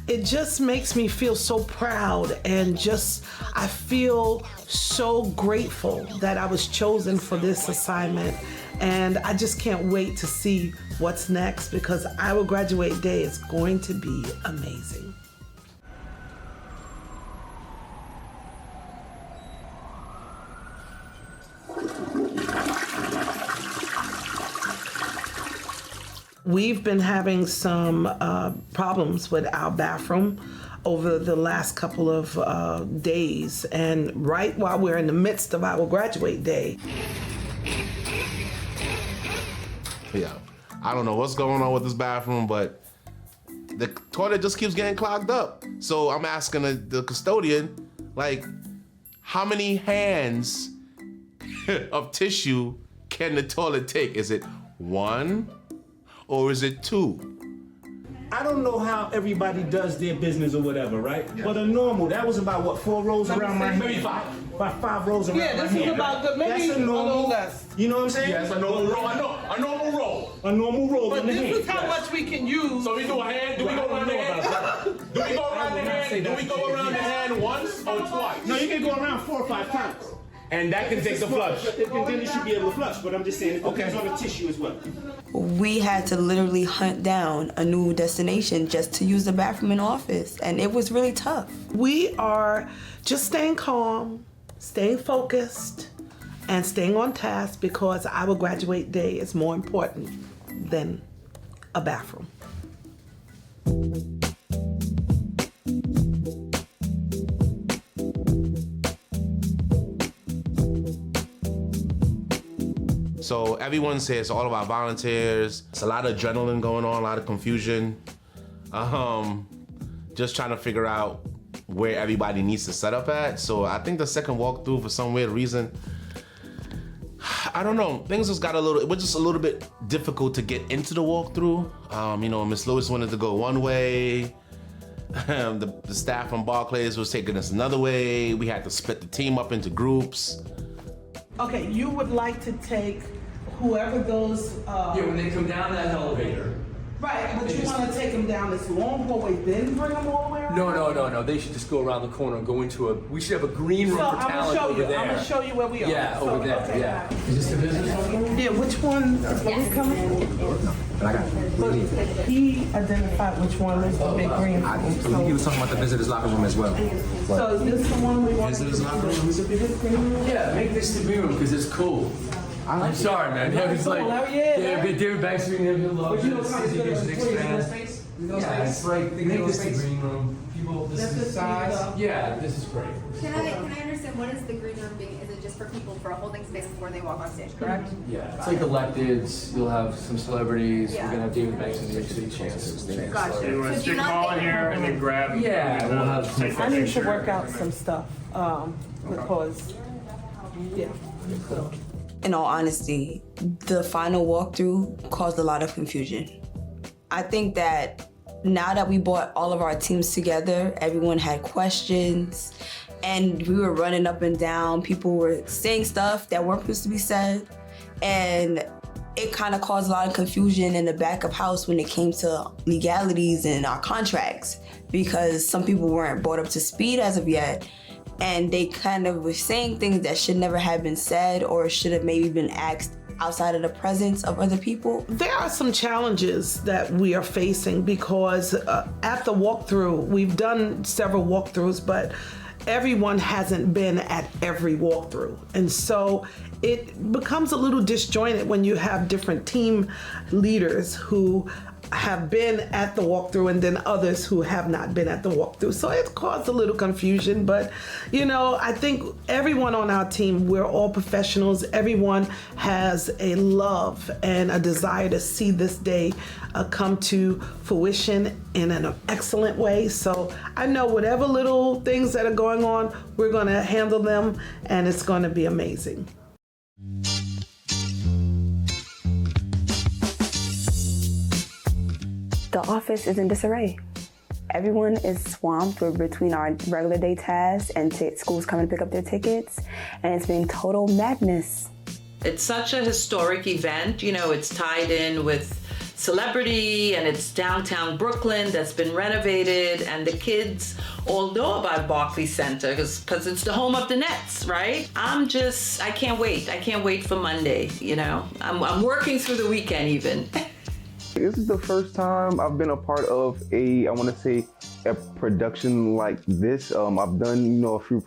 it just makes me feel so proud, and just, I feel so grateful that I was chosen for this assignment. And I just can't wait to see what's next, because our graduate day is going to be amazing. we've been having some problems with our bathroom over the last couple of days, and right while we're in the midst of our graduate day. Yeah, I don't know what's going on with this bathroom, but the toilet just keeps getting clogged up. So I'm asking the custodian, like, how many hands of tissue can the toilet take? Is it 1 or is it 2? I don't know how everybody does their business or whatever, right? But a normal, that was about what, 4 rolls around my hand? Maybe 5. About 5 rolls around my hand. Yeah, this is about maybe That's a normal, little less. You know what I'm saying? Yes, a normal roll. A normal roll. A normal roll But in the hand. this is how much we can use. So we do a hand? Do we go around the hand? Do we go around the hand? Do we go around the hand once or twice? No, you can go around 4 or 5 times. And that can take the flush. Then you should be able to flush, but I'm just saying it depends on the tissue as well. We had to literally hunt down a new destination just to use the bathroom in office, and it was really tough. We are just staying calm, staying focused, and staying on task because our graduate day is more important than a bathroom. So everyone says all of our volunteers, it's a lot of adrenaline going on, a lot of confusion. Just trying to figure out where everybody needs to set up at. So I think the second walkthrough, for some weird reason, I don't know, things just got it was just a little bit difficult to get into the walkthrough. Miss Lewis wanted to go one way. The staff from Barclays was taking us another way. We had to split the team up into groups. Okay, you would like to take whoever goes... Yeah, when they come down that elevator. Right, but you want to take them down this long hallway, then bring them all the way around? No. They should just go around the corner and go into we should have a green room for talent over there. I'm going to show you where we are. Yeah, over there, okay. yeah. Is this the business room? Yeah, which one is we coming? But he identified which one was the big green room. He was talking about the visitors locker room as well. So is this the one we want Visitors to locker room? Is it the biggest green room? Yeah, make this the green room because it's cool. I'm sorry, man. Yeah, it's like David Banks doing it. But you know how to get a space? Yeah, it's like make this the green room. People, this is the size. Yeah, this is great. Can I understand what is the green room being? Is it just for people for a holding space before they walk on stage, correct? Yeah, it's like electeds. You'll have some celebrities. Yeah. We're gonna have David Banks and New York City chances. Gotcha. So you want to stick them all in here and then grab? Yeah, we'll have. Take I that need to picture. work out some stuff because, yeah. In all honesty, the final walkthrough caused a lot of confusion. I think that now that we brought all of our teams together, everyone had questions and we were running up and down. People were saying stuff that weren't supposed to be said. And it kind of caused a lot of confusion in the back of house when it came to legalities and our contracts, because some people weren't brought up to speed as of yet. And they kind of were saying things that should never have been said or should have maybe been asked outside of the presence of other people. There are some challenges that we are facing because at the walkthrough, we've done several walkthroughs, but everyone hasn't been at every walkthrough. And so it becomes a little disjointed when you have different team leaders who have been at the walkthrough and then others who have not been at the walkthrough. So it caused a little confusion, but I think everyone on our team, we're all professionals. Everyone has a love and a desire to see this day come to fruition in an excellent way. So I know whatever little things that are going on, we're gonna handle them and it's gonna be amazing. The office is in disarray. Everyone is swamped between our regular day tasks and schools coming to pick up their tickets, and it's been total madness. It's such a historic event, it's tied in with celebrity and it's downtown Brooklyn that's been renovated, and the kids all know about Barclays Center because it's the home of the Nets, right? I can't wait. I can't wait for Monday, I'm working through the weekend even. This is the first time I've been a part of a production like this. I've done, a few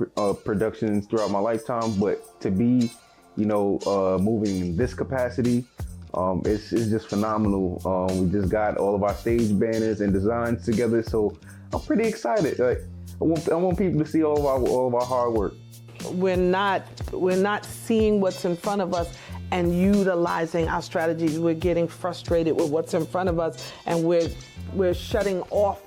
productions throughout my lifetime, but to be, moving in this capacity, It's just phenomenal. We just got all of our stage banners and designs together, so I'm pretty excited. Like, I want people to see all of our hard work. We're not seeing what's in front of us and utilizing our strategies. We're getting frustrated with what's in front of us, and we're shutting off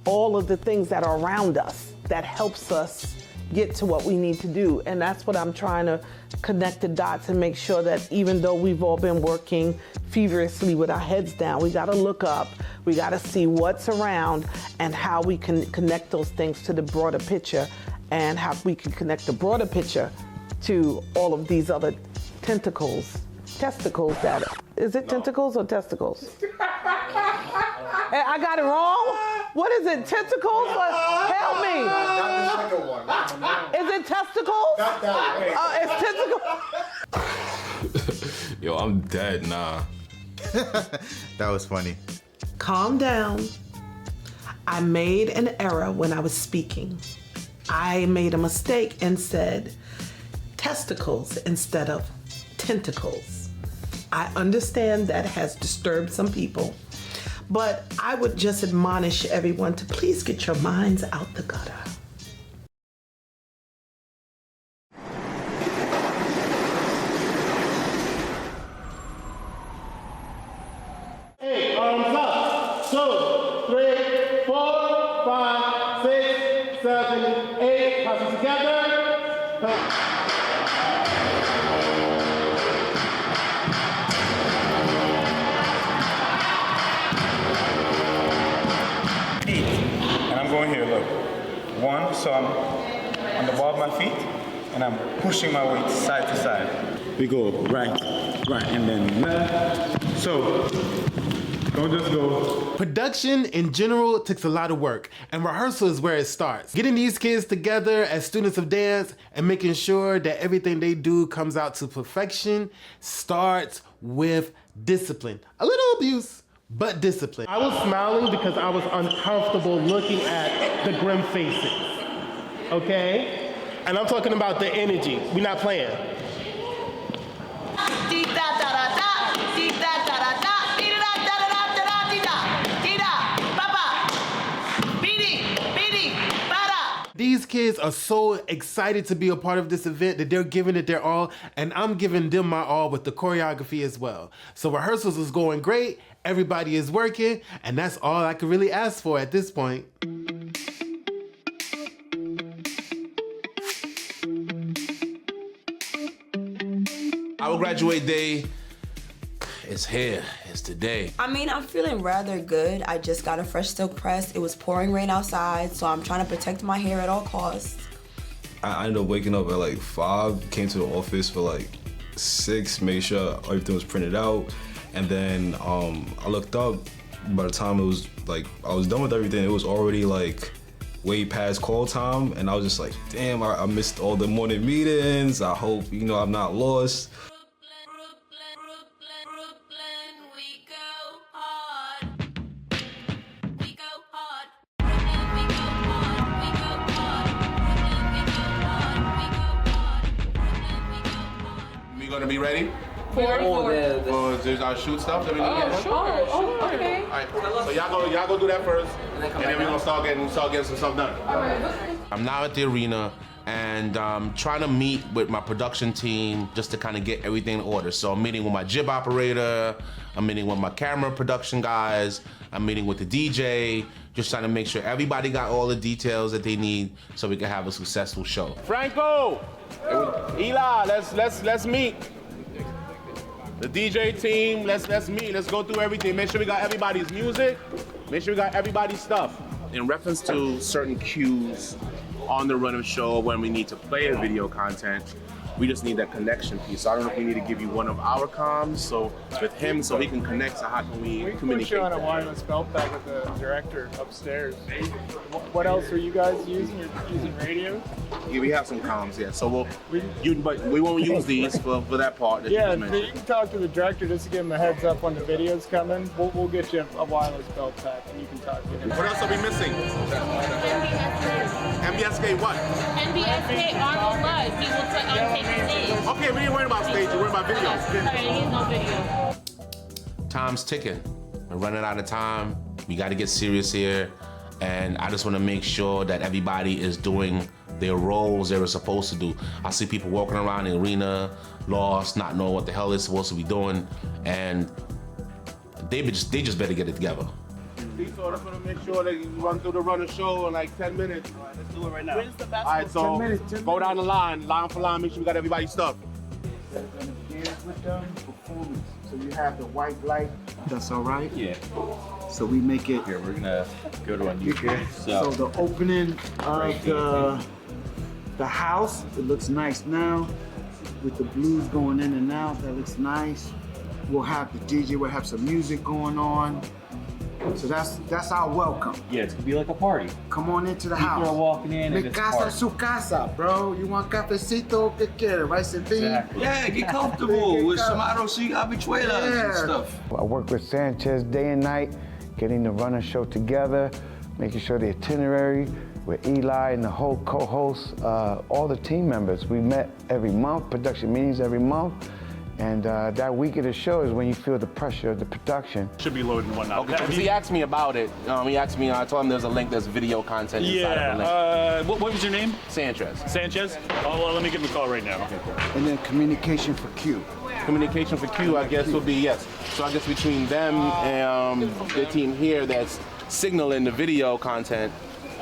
all of the things that are around us that helps us get to what we need to do. And that's what I'm trying to connect the dots and make sure that even though we've all been working feverishly with our heads down, we gotta look up, we gotta see what's around and how we can connect those things to the broader picture, and how we can connect the broader picture to all of these other testicles that, is it tentacles or testicles? I got it wrong? What is it, tentacles? Help me. Is it testicles? It's tentacles. Yo, I'm dead, nah. That was funny. Calm down. I made an error when I was speaking. I made a mistake and said testicles instead of tentacles. I understand that has disturbed some people, but I would just admonish everyone to please get your minds out the gutter. Hey, arms up. 2, 3, 4, 5, 6, 7, 8. Pass it together. Going here, look. 1, so I'm on the ball of my feet, and I'm pushing my weight side to side. We go right, and then left. So, don't just go. Production in general takes a lot of work, and rehearsal is where it starts. Getting these kids together as students of dance and making sure that everything they do comes out to perfection starts with discipline. A little abuse, but discipline. I was smiling because I was uncomfortable looking at the grim faces, okay? And I'm talking about the energy. We're not playing. These kids are so excited to be a part of this event that they're giving it their all, and I'm giving them my all with the choreography as well. So rehearsals is going great, everybody is working, and that's all I could really ask for at this point. Our graduate day is here. It's today. I mean, I'm feeling rather good. I just got a fresh silk press. It was pouring rain outside, so I'm trying to protect my hair at all costs. I ended up waking up at like 5, came to the office for like 6, made sure everything was printed out, and then I looked up. By the time it was like I was done with everything, it was already like way past call time, and I was just like, damn, I missed all the morning meetings. I hope, you know, I'm not lost. We gonna be ready? For there's our shoot stuff that we need. Okay. All right. So y'all go do that first, and then we're gonna start getting some stuff done. I'm now at the arena and trying to meet with my production team just to kind of get everything in order. So I'm meeting with my jib operator, I'm meeting with my camera production guys, I'm meeting with the DJ, just trying to make sure everybody got all the details that they need so we can have a successful show. Franco, Eli, let's meet. The DJ team, let's meet. Let's go through everything. Make sure we got everybody's music. Make sure we got everybody's stuff. In reference to certain cues on the run of show when we need to play the video content, we just need that connection piece. So I don't know if we need to give you one of our comms, so with him, so he can connect. So how can we communicate? Put you on a wireless belt bag with the director upstairs. What else are you guys using? You're using radios? Yeah, we have some comms, yeah. So but we won't use these for that part. That Yeah, you just mentioned. you can talk to the director just to give him a heads up when the video's coming. We'll get you a wireless belt pack and you can talk to him. What else are we missing? MBSK what? NBSK Arnold Bud. He will take the stage. Okay, we ain't worried about stage, we're worried about video. Alright, he's on video. time's ticking. We're running out of time. We got to get serious here. And I just want to make sure that everybody is doing their roles they were supposed to do. I see people walking around the arena, lost, not knowing what the hell they're supposed to be doing, and they just better get it together. So that's gonna make sure that you run through the runner show in like 10 minutes. All right, let's do it right now. When's the best? All right, so 10 minutes, 10 go down the line for line, make sure we got everybody's stuff. They're gonna dance with them, performance. So you have the white light. That's all right? Yeah. So we make it. Here, we're gonna go to a new game. So the opening of the house, it looks nice now. With the blues going in and out, that looks nice. We'll have the DJ, we'll have some music going on. So that's our welcome. Yeah, it's gonna be like a party. Come on into the house. People are walking in and it's casa su casa, bro. You want cafecito? ¿Qué quieres? Rice and beans? Exactly. Yeah, get comfortable with some arroz y habichuelas and stuff. I work with Sanchez day and night, getting the runner show together, making sure the itinerary with Eli and the whole co-hosts, all the team members. We met every month, production meetings every month. And that week of the show is when you feel the pressure of the production. Should be loaded and whatnot. Okay, he asked me about it. He asked me, I told him there's a link, there's video content inside of the link. What was your name? Sanchez. Sanchez? Oh, well, let me give him a call right now. Okay, cool. And then communication for Q. Communication for Q, I guess, will be, yes. So I guess between them and the team here that's signaling the video content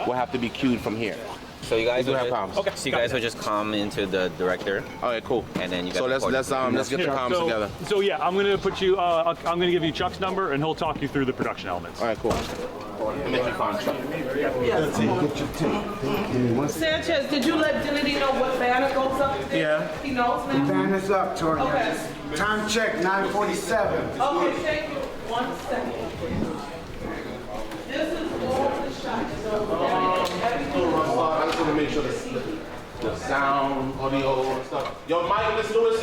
will have to be queued from here. So you guys will have comms. Okay. So you guys will just come into the director. All right, cool. And then you so let's get the comms together. So yeah, I'm gonna put you. I'm gonna give you Chuck's number, and he'll talk you through the production elements. All right, cool. Make you find Chuck. Yes. Get your team. Sanchez, did you let Dignity know what banner goes up there? Yeah. He knows The now? banner's up, Tonya. Okay. Time check, 9:47. Okay, thank you. 1 second. This is all the shots. I just want to make sure the sound, audio, and stuff. Yo, Mike, let's do this.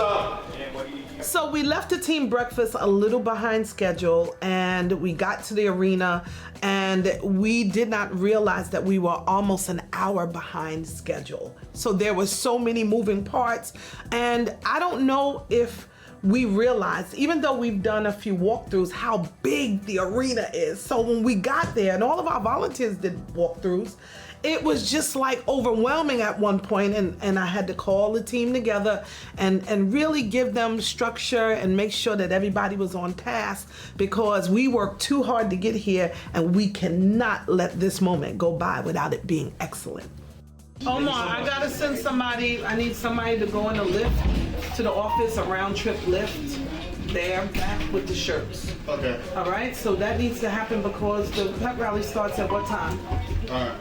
So we left the team breakfast a little behind schedule, and we got to the arena, and we did not realize that we were almost an hour behind schedule. So there were so many moving parts, and I don't know if we realized, even though we've done a few walkthroughs, how big the arena is. So when we got there, and all of our volunteers did walkthroughs, it was just like overwhelming at one point, and I had to call the team together and really give them structure and make sure that everybody was on task, because we worked too hard to get here, and we cannot let this moment go by without it being excellent. Omar, I gotta send somebody, I need somebody to go in a lift to the office, a round trip lift there, back with the shirts. Okay. All right, so that needs to happen because the pep rally starts at what time? All right.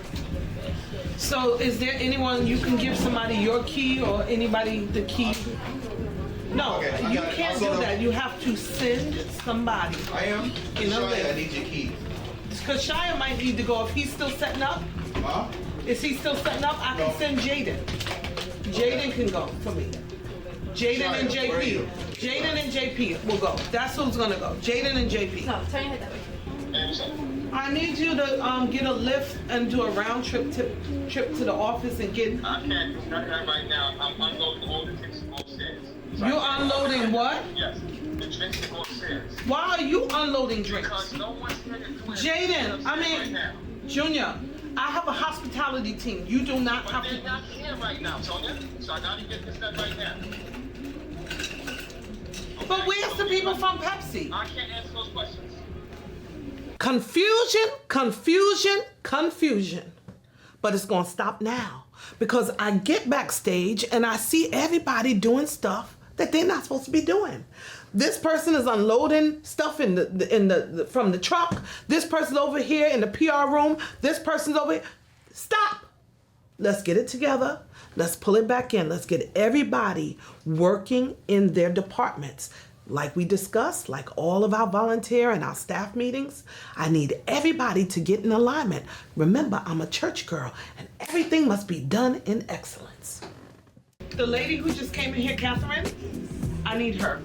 So is there anyone, you can give somebody your key or anybody the key? No, Okay, you can't do that. You have to send somebody. I am. You know, Shia, I need your key. Because Shia might need to go if he's still setting up. Huh? Is he still setting up? I can send Jaden. Jaden can go for me. Jaden and Shia, where are you? JP. Jaden and JP will go. That's who's gonna go. Jaden and JP. No, turn your head that way. I need you to get a lift and do a round trip to the office and get. I can't do that right now. I'm unloading all the drinks upstairs. You're unloading what? Yes, the drinks upstairs. Why are you unloading drinks? Because no one's here to do it. Jaden, I mean, Junior, I have a hospitality team. You do not have to. They're not here right now, Tonya. So I gotta get this done right now. But where's the people from Pepsi? I can't answer those questions. Confusion, confusion, confusion. But it's gonna stop now because I get backstage and I see everybody doing stuff that they're not supposed to be doing. This person is unloading stuff from the truck. This person's over here in the PR room. This person's over here. Stop. Let's get it together. Let's pull it back in. Let's get everybody working in their departments. Like we discussed, like all of our volunteer and our staff meetings, I need everybody to get in alignment. Remember, I'm a church girl, and everything must be done in excellence. The lady who just came in here, Catherine, I need her.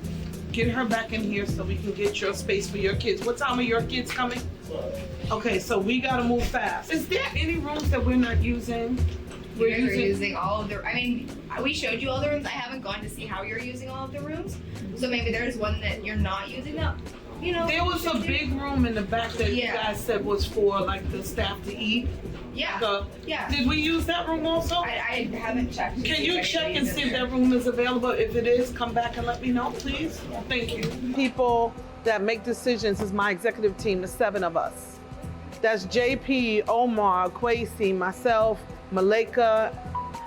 Get her back in here so we can get your space for your kids. What time are your kids coming? Okay, so we gotta move fast. Is there any rooms that we're not using? We're using all of the, I mean, we showed you all the rooms. I haven't gone to see how you're using all of the rooms. So maybe there's one that you're not using that you know. There was a big room in the back that you guys said was for like the staff to eat. Yeah. Yeah. Did we use that room also? I haven't checked. Can you check and see if that room is available? If it is, come back and let me know, please. Thank you. People that make decisions is my executive team, the 7 of us. That's JP, Omar, Akwasi, myself, Malaika,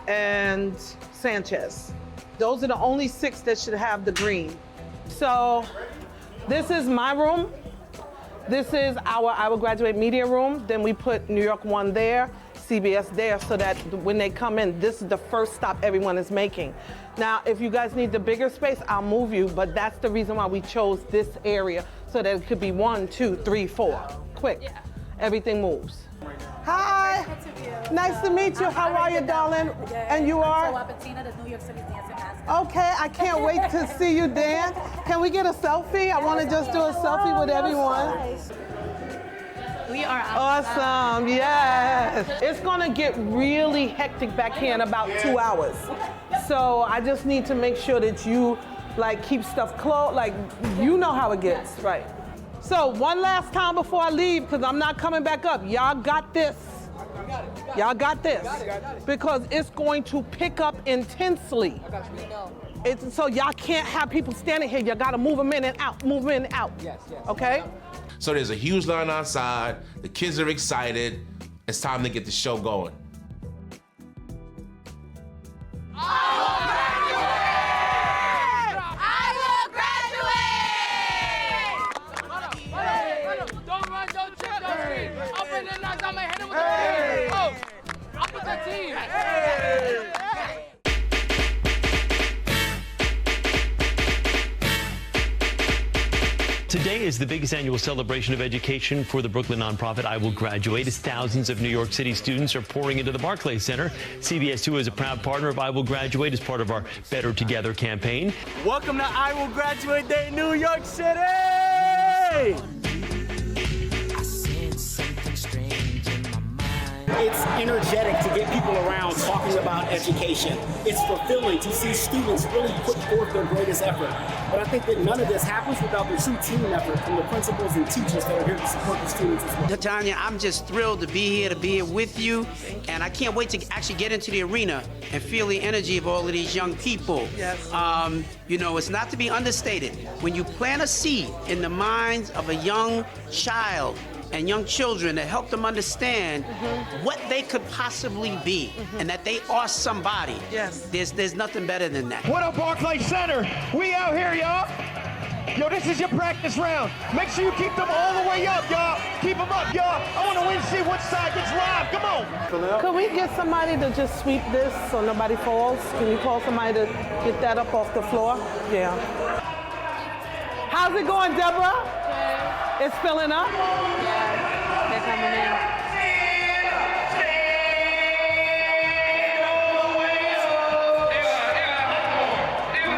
and Sanchez. Those are the only 6 that should have the green. So this is my room. This is our I Will Graduate media room. Then we put New York 1 there, CBS there, so that when they come in, this is the first stop everyone is making. Now, if you guys need the bigger space, I'll move you, but that's the reason why we chose this area, so that it could be 1, 2, 3, 4. Quick. Yeah. Everything moves. Hi. Nice to meet you. How are you, darling? And you are? Okay, I can't wait to see you dance. Can we get a selfie? I want to just do a selfie with everyone. We are awesome. Yes. It's going to get really hectic back here in about 2 hours. So I just need to make sure that you like keep stuff close. Like, you know how it gets, right? So one last time before I leave, because I'm not coming back up. Y'all got this. Y'all got this. Because it's going to pick up intensely. So y'all can't have people standing here. You got to move them in and out, move them in and out. Yes. Okay? So there's a huge line outside. The kids are excited. It's time to get the show going. Today is the biggest annual celebration of education for the Brooklyn nonprofit I Will Graduate, as thousands of New York City students are pouring into the Barclays Center. CBS 2 is a proud partner of I Will Graduate as part of our Better Together campaign. Welcome to I Will Graduate Day in New York City! It's energetic to get people around talking about education. It's fulfilling to see students really put forth their greatest effort. But I think that none of this happens without the true team effort from the principals and teachers that are here to support the students as well. Tonya, I'm just thrilled to be here with you. And I can't wait to actually get into the arena and feel the energy of all of these young people. Yes. You know, it's not to be understated. When you plant a seed in the minds of a young child and young children, to help them understand what they could possibly be and that they are somebody. Yes. There's nothing better than that. What up, Barclays Center? We out here, y'all. Yo, this is your practice round. Make sure you keep them all the way up, y'all. Keep them up, y'all. I want to win, see which side gets live. Come on. Could we get somebody to just sweep this so nobody falls? Can you call somebody to get that up off the floor? Yeah. How's it going, Deborah? It's filling up? Yeah, they're coming in.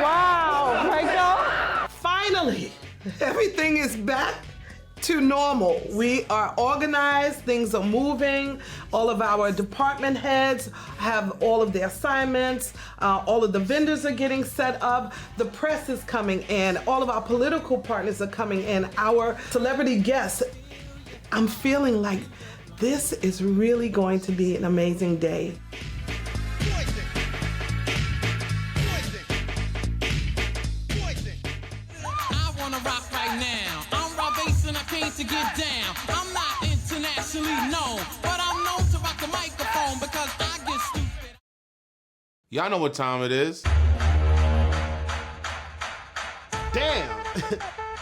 Wow, Franco. Finally, everything is back to normal. We are organized, things are moving. All of our department heads have all of their assignments. All of the vendors are getting set up. The press is coming in. All of our political partners are coming in. Our celebrity guests. I'm feeling like this is really going to be an amazing day. I wanna rock right now. I'm raw bass and I came to get down. I'm not internationally known, but I'm known to rock the microphone because I get stupid. Y'all know what time it is. Damn.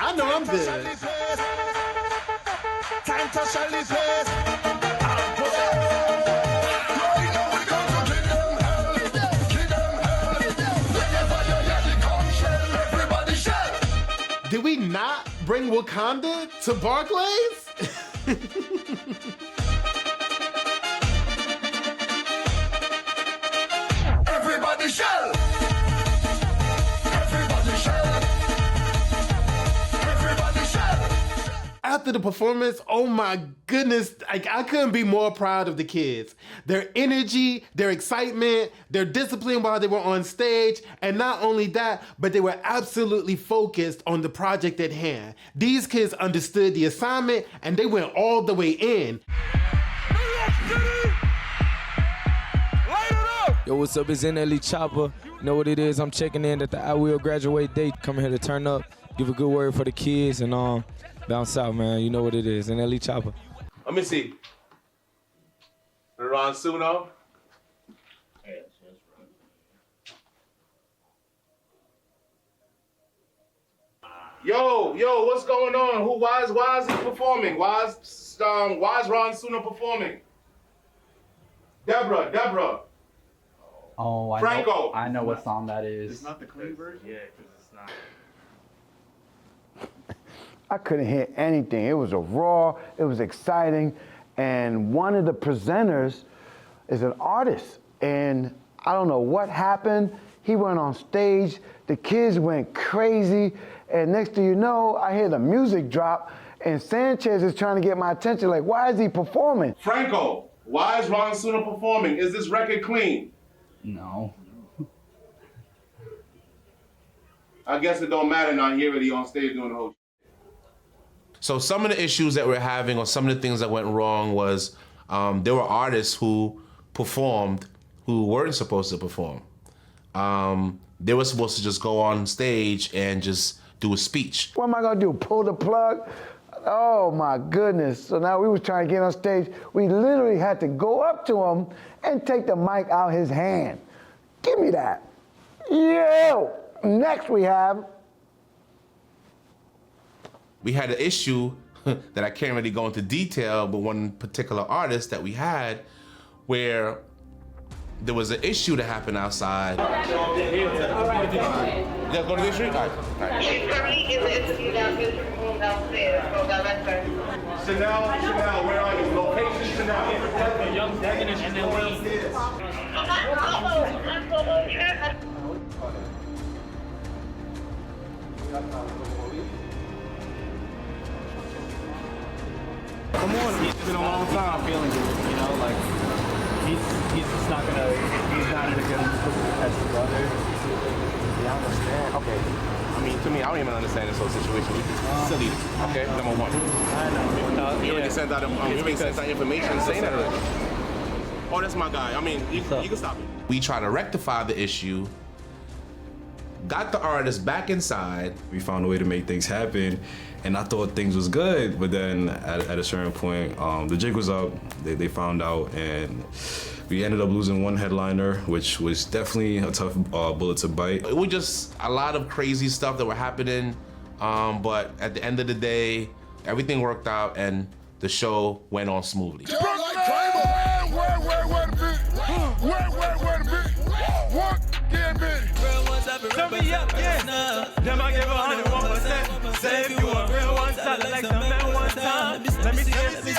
I know I'm good. Time to shall the place. Did we not bring Wakanda to Barclays? Everybody shall. Everybody shall. Everybody shall. after the performance, oh my goodness, like I couldn't be more proud of the kids. Their energy, their excitement, their discipline while they were on stage, and not only that, but they were absolutely focused on the project at hand. These kids understood the assignment and they went all the way in. Yo, what's up? It's NLE Chopper. You know what it is? I'm checking in at the I Will Graduate Day. Coming here to turn up, give a good word for the kids, and bounce out, man. You know what it is. NLE Chopper. Let me see. Ron Suno. Yo, what's going on? Why is he performing? Why is Ron Suno performing? Deborah. Oh, Franco. I know what song that is. It's not the clean version? Yeah, because it's not. I couldn't hear anything. It was a raw, it was exciting, and one of the presenters is an artist, and I don't know what happened. He went on stage, the kids went crazy, and next thing you know, I hear the music drop, and Sanchez is trying to get my attention, like, why is he performing? Franco, why is Ron Suno performing? Is this record clean? No. I guess it don't matter now. He already on stage doing the whole. So some of the issues that we're having, or some of the things that went wrong, was there were artists who performed who weren't supposed to perform. They were supposed to just go on stage and just do a speech. What am I gonna do, pull the plug? Oh my goodness. So now we was trying to get on stage. We literally had to go up to him and take the mic out his hand. Give me that. Yo! Next we had an issue that I can't really go into detail, but one particular artist that we had where there was an issue that happened outside. You guys go to the street? All right. She's currently in the interview downstairs, so director. Chanel, where are you? Location, Chanel. Young Megan and then downstairs. Come on, it's been a long time feeling good, you know, like he's just not gonna, he's not in a good mood as his brother. Yeah, I understand. Okay. I mean, to me, I don't even understand this whole situation. Silly. Okay, number one. I know. You already sent out information saying that already. Oh, that's my guy. I mean, you can stop it. We try to rectify the issue, got the artist back inside. We found a way to make things happen, and I thought things was good, but then at a certain point, the jig was up, they found out, and we ended up losing one headliner, which was definitely a tough bullet to bite. It was just a lot of crazy stuff that were happening, but at the end of the day, everything worked out and the show went on smoothly. Turn me up, yeah. Them I give 101%. Say if you want real one time, like the man one time. Let me see it. Let me see it.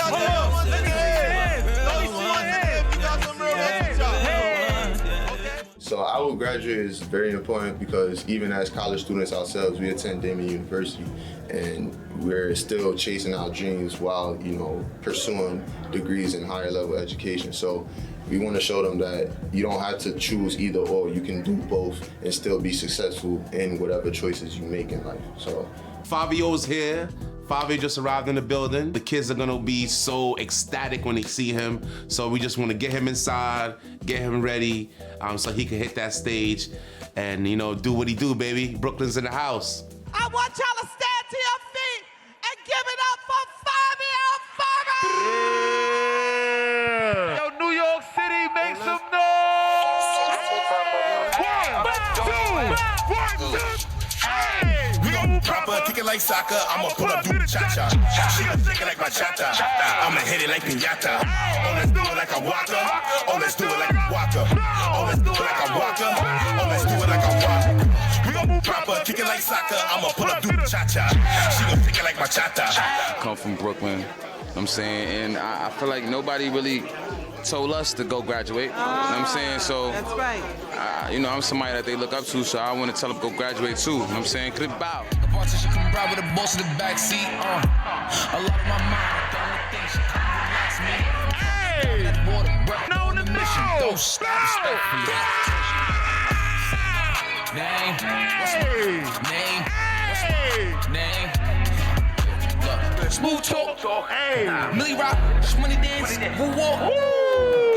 So our graduate is very important because even as college students ourselves, we attend Damon University and we're still chasing our dreams while, you know, pursuing degrees in higher level education. So we want to show them that you don't have to choose either or. You can do both and still be successful in whatever choices you make in life. So Fabio's here. Fabio just arrived in the building. The kids are gonna be so ecstatic when they see him. So we just want to get him inside, get him ready, so he can hit that stage and, you know, do what he do, baby. Brooklyn's in the house. I want y'all to stand to your feet and give it up for Fabio. Yeah. Yo, New York City, make some noise. 1, 2, 1, 2. Proper, kick it like soccer, I'ma pull up, do the cha-cha. She gon' shake it like bachata, I'ma hit it like piñata. Oh, let's do it like a waka, oh, let's do it like a waka. Oh, let's do it like a waka, oh, let's do it like a waka. We gon' move proper, kick it like soccer, I'ma pull up, do the cha-cha. She gon' shake it like bachata. I come from Brooklyn, I'm saying, and I feel like nobody really told us to go graduate, you know what I'm saying? So, that's right. You know, I'm somebody that they look up to, so I want to tell them go graduate too, you know what I'm saying? Clip bow. Politician come ride with the boss in the backseat. A lot of my mind, the only thing she can relax me. Hey! That water, bro, on the mission. Don't stop, respectfully. Name? Hey! Name? Hey! Name? Look, smooth talk. Hey! Millie rock, money dance, woo walk.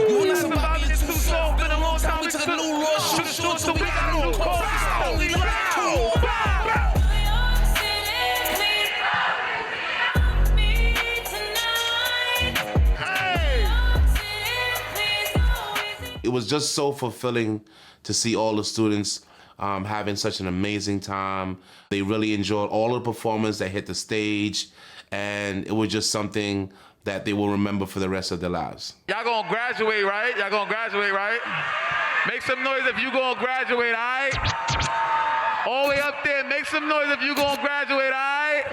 You wanna somebody being too soft? Been a long time, we took a new road. Shoot short till we got new calls. Only look cool. It was just so fulfilling to see all the students having such an amazing time. They really enjoyed all of the performance that hit the stage, and it was just something that they will remember for the rest of their lives. Y'all gonna graduate, right? Y'all gonna graduate, right? Make some noise if you gonna graduate, all right? All the way up there, make some noise if you gonna graduate, all right?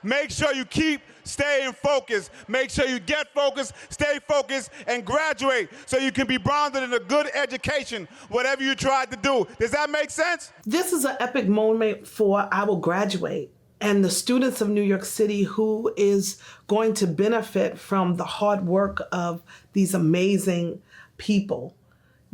Make sure you keep staying focused. Make sure you get focused, stay focused, and graduate so you can be bonded in a good education, whatever you tried to do. Does that make sense? This is an epic moment for I Will Graduate and the students of New York City who is going to benefit from the hard work of these amazing people.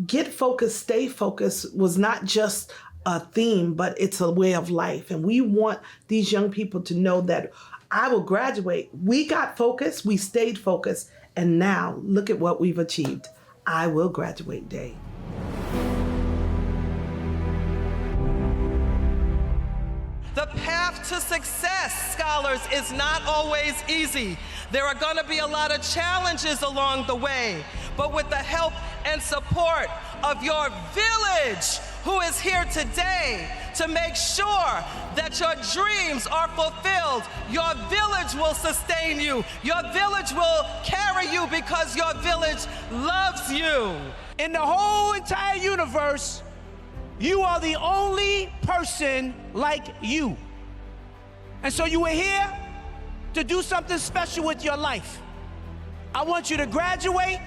Get focused, stay focused was not just a theme, but it's a way of life. And we want these young people to know that I will graduate. We got focused, we stayed focused, and now look at what we've achieved. I Will Graduate Day. The path to success, scholars, is not always easy. There are going to be a lot of challenges along the way, but with the help and support of your village, who is here today to make sure that your dreams are fulfilled, your village will sustain you. Your village will carry you because your village loves you. In the whole entire universe, you are the only person like you. And so you are here to do something special with your life. I want you to graduate,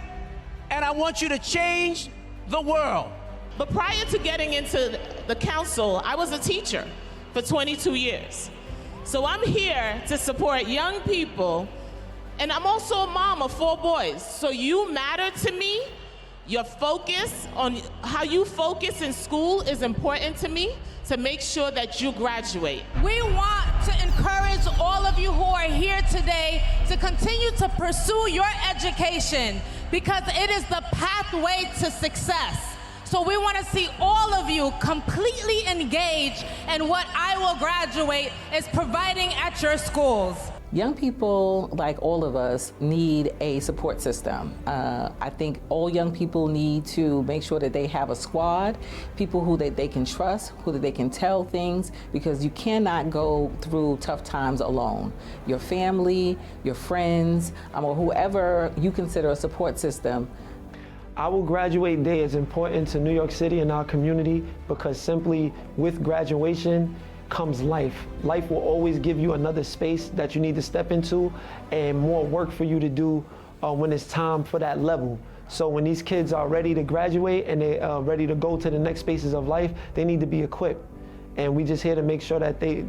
and I want you to change the world. But prior to getting into the council, I was a teacher for 22 years. So I'm here to support young people, and I'm also a mom of 4 boys. So you matter to me. Your focus on how you focus in school is important to me to make sure that you graduate. We want to encourage all of you who are here today to continue to pursue your education because it is the pathway to success. So we want to see all of you completely engaged in what I Will Graduate is providing at your schools. Young people, like all of us, need a support system. I think all young people need to make sure that they have a squad, people who they can trust, who they can tell things, because you cannot go through tough times alone. Your family, your friends, or whoever you consider a support system. I Will Graduate Day is important to New York City and our community because simply with graduation comes life. Life will always give you another space that you need to step into and more work for you to do when it's time for that level. So when these kids are ready to graduate and they are ready to go to the next spaces of life, they need to be equipped. And we just here to make sure that they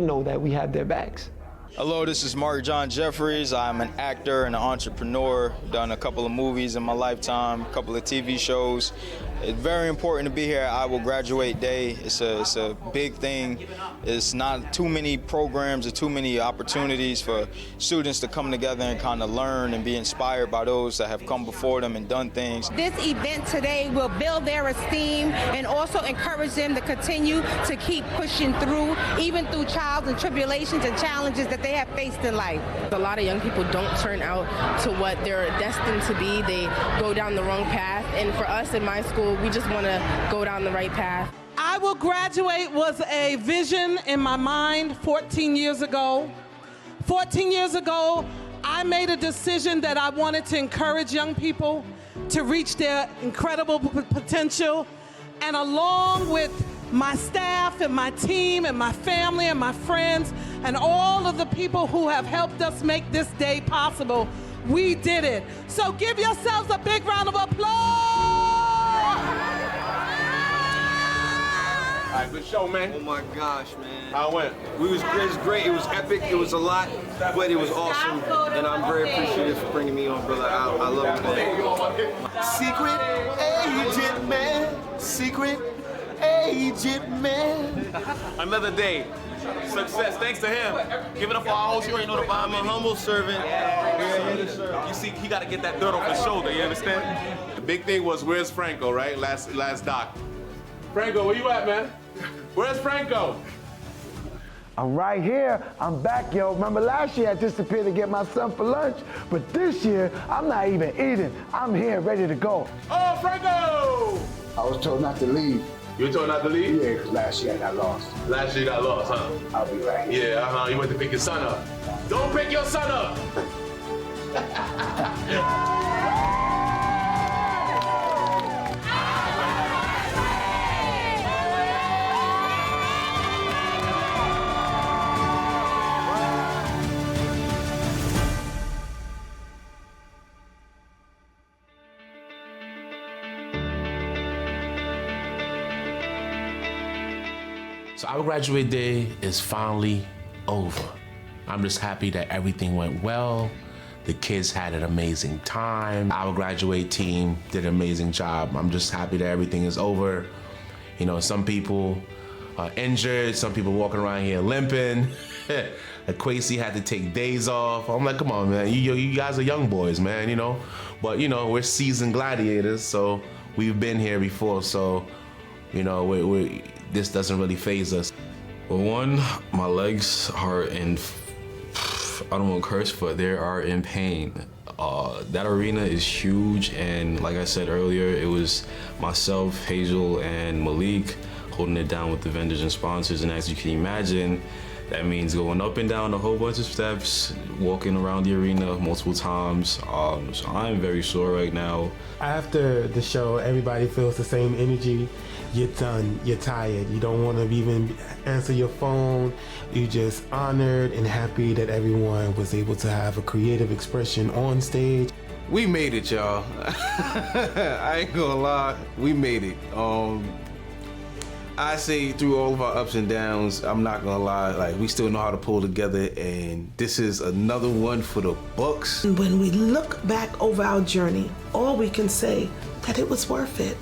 know that we have their backs. Hello, this is Mark John Jeffries. I'm an actor and an entrepreneur. Done a couple of movies in my lifetime, a couple of TV shows. It's very important to be here at I Will Graduate Day. It's a big thing. It's not too many programs or too many opportunities for students to come together and kind of learn and be inspired by those that have come before them and done things. This event today will build their esteem and also encourage them to continue to keep pushing through, even through trials and tribulations and challenges that they have faced in life. A lot of young people don't turn out to what they're destined to be. They go down the wrong path. And for us in my school, we just want to go down the right path. I Will Graduate was a vision in my mind 14 years ago. 14 years ago, I made a decision that I wanted to encourage young people to reach their incredible potential. And along with my staff and my team and my family and my friends and all of the people who have helped us make this day possible, we did it. So give yourselves a big round of applause. All right, good show, man. Oh my gosh, man. How it went? It was great. It was epic. It was a lot, but it was awesome. And I'm very appreciative for bringing me on, brother. I love you, man. Secret agent man. Secret agent man. Another day. Success, thanks to him. Give it up for our host. You already know the vibe. I'm a humble servant. You see, he got to get that dirt off his shoulder. You understand? The big thing was, where's Franco, right? Last doc. Franco, where you at, man? Where's Franco? I'm right here. I'm back, yo. Remember last year I disappeared to get my son for lunch, but this year I'm not even eating. I'm here, ready to go. Oh, Franco! I was told not to leave. You were told not to leave? Yeah, because last year I got lost. Last year you got lost, huh? I'll be right here. Yeah, you went to pick your son up. Don't pick your son up! So our graduate day is finally over. I'm just happy that everything went well. The kids had an amazing time. Our graduate team did an amazing job. I'm just happy that everything is over. You know, some people are injured, some people walking around here limping. Akwasi had to take days off. I'm like, come on, man, you guys are young boys, man, you know? But, you know, we're seasoned gladiators, so we've been here before, so, you know, this doesn't really faze us. Well, one, my legs are in, I don't want to curse, but they are in pain. That arena is huge, and like I said earlier, it was myself, Hazel, and Malik holding it down with the vendors and sponsors, and as you can imagine, that means going up and down a whole bunch of steps, walking around the arena multiple times. So I'm very sore right now. After the show, everybody feels the same energy. You're done, you're tired, you don't want to even answer your phone. You're just honored and happy that everyone was able to have a creative expression on stage. We made it, y'all. I ain't gonna lie, we made it. I say through all of our ups and downs, I'm not gonna lie, like we still know how to pull together, and this is another one for the books. When we look back over our journey, all we can say that it was worth it.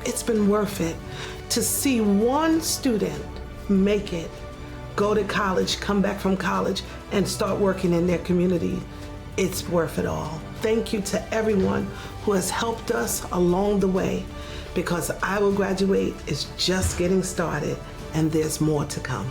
It's been worth it to see one student make it, go to college, come back from college, and start working in their community. It's worth it all. Thank you to everyone who has helped us along the way, because I Will Graduate is just getting started and there's more to come.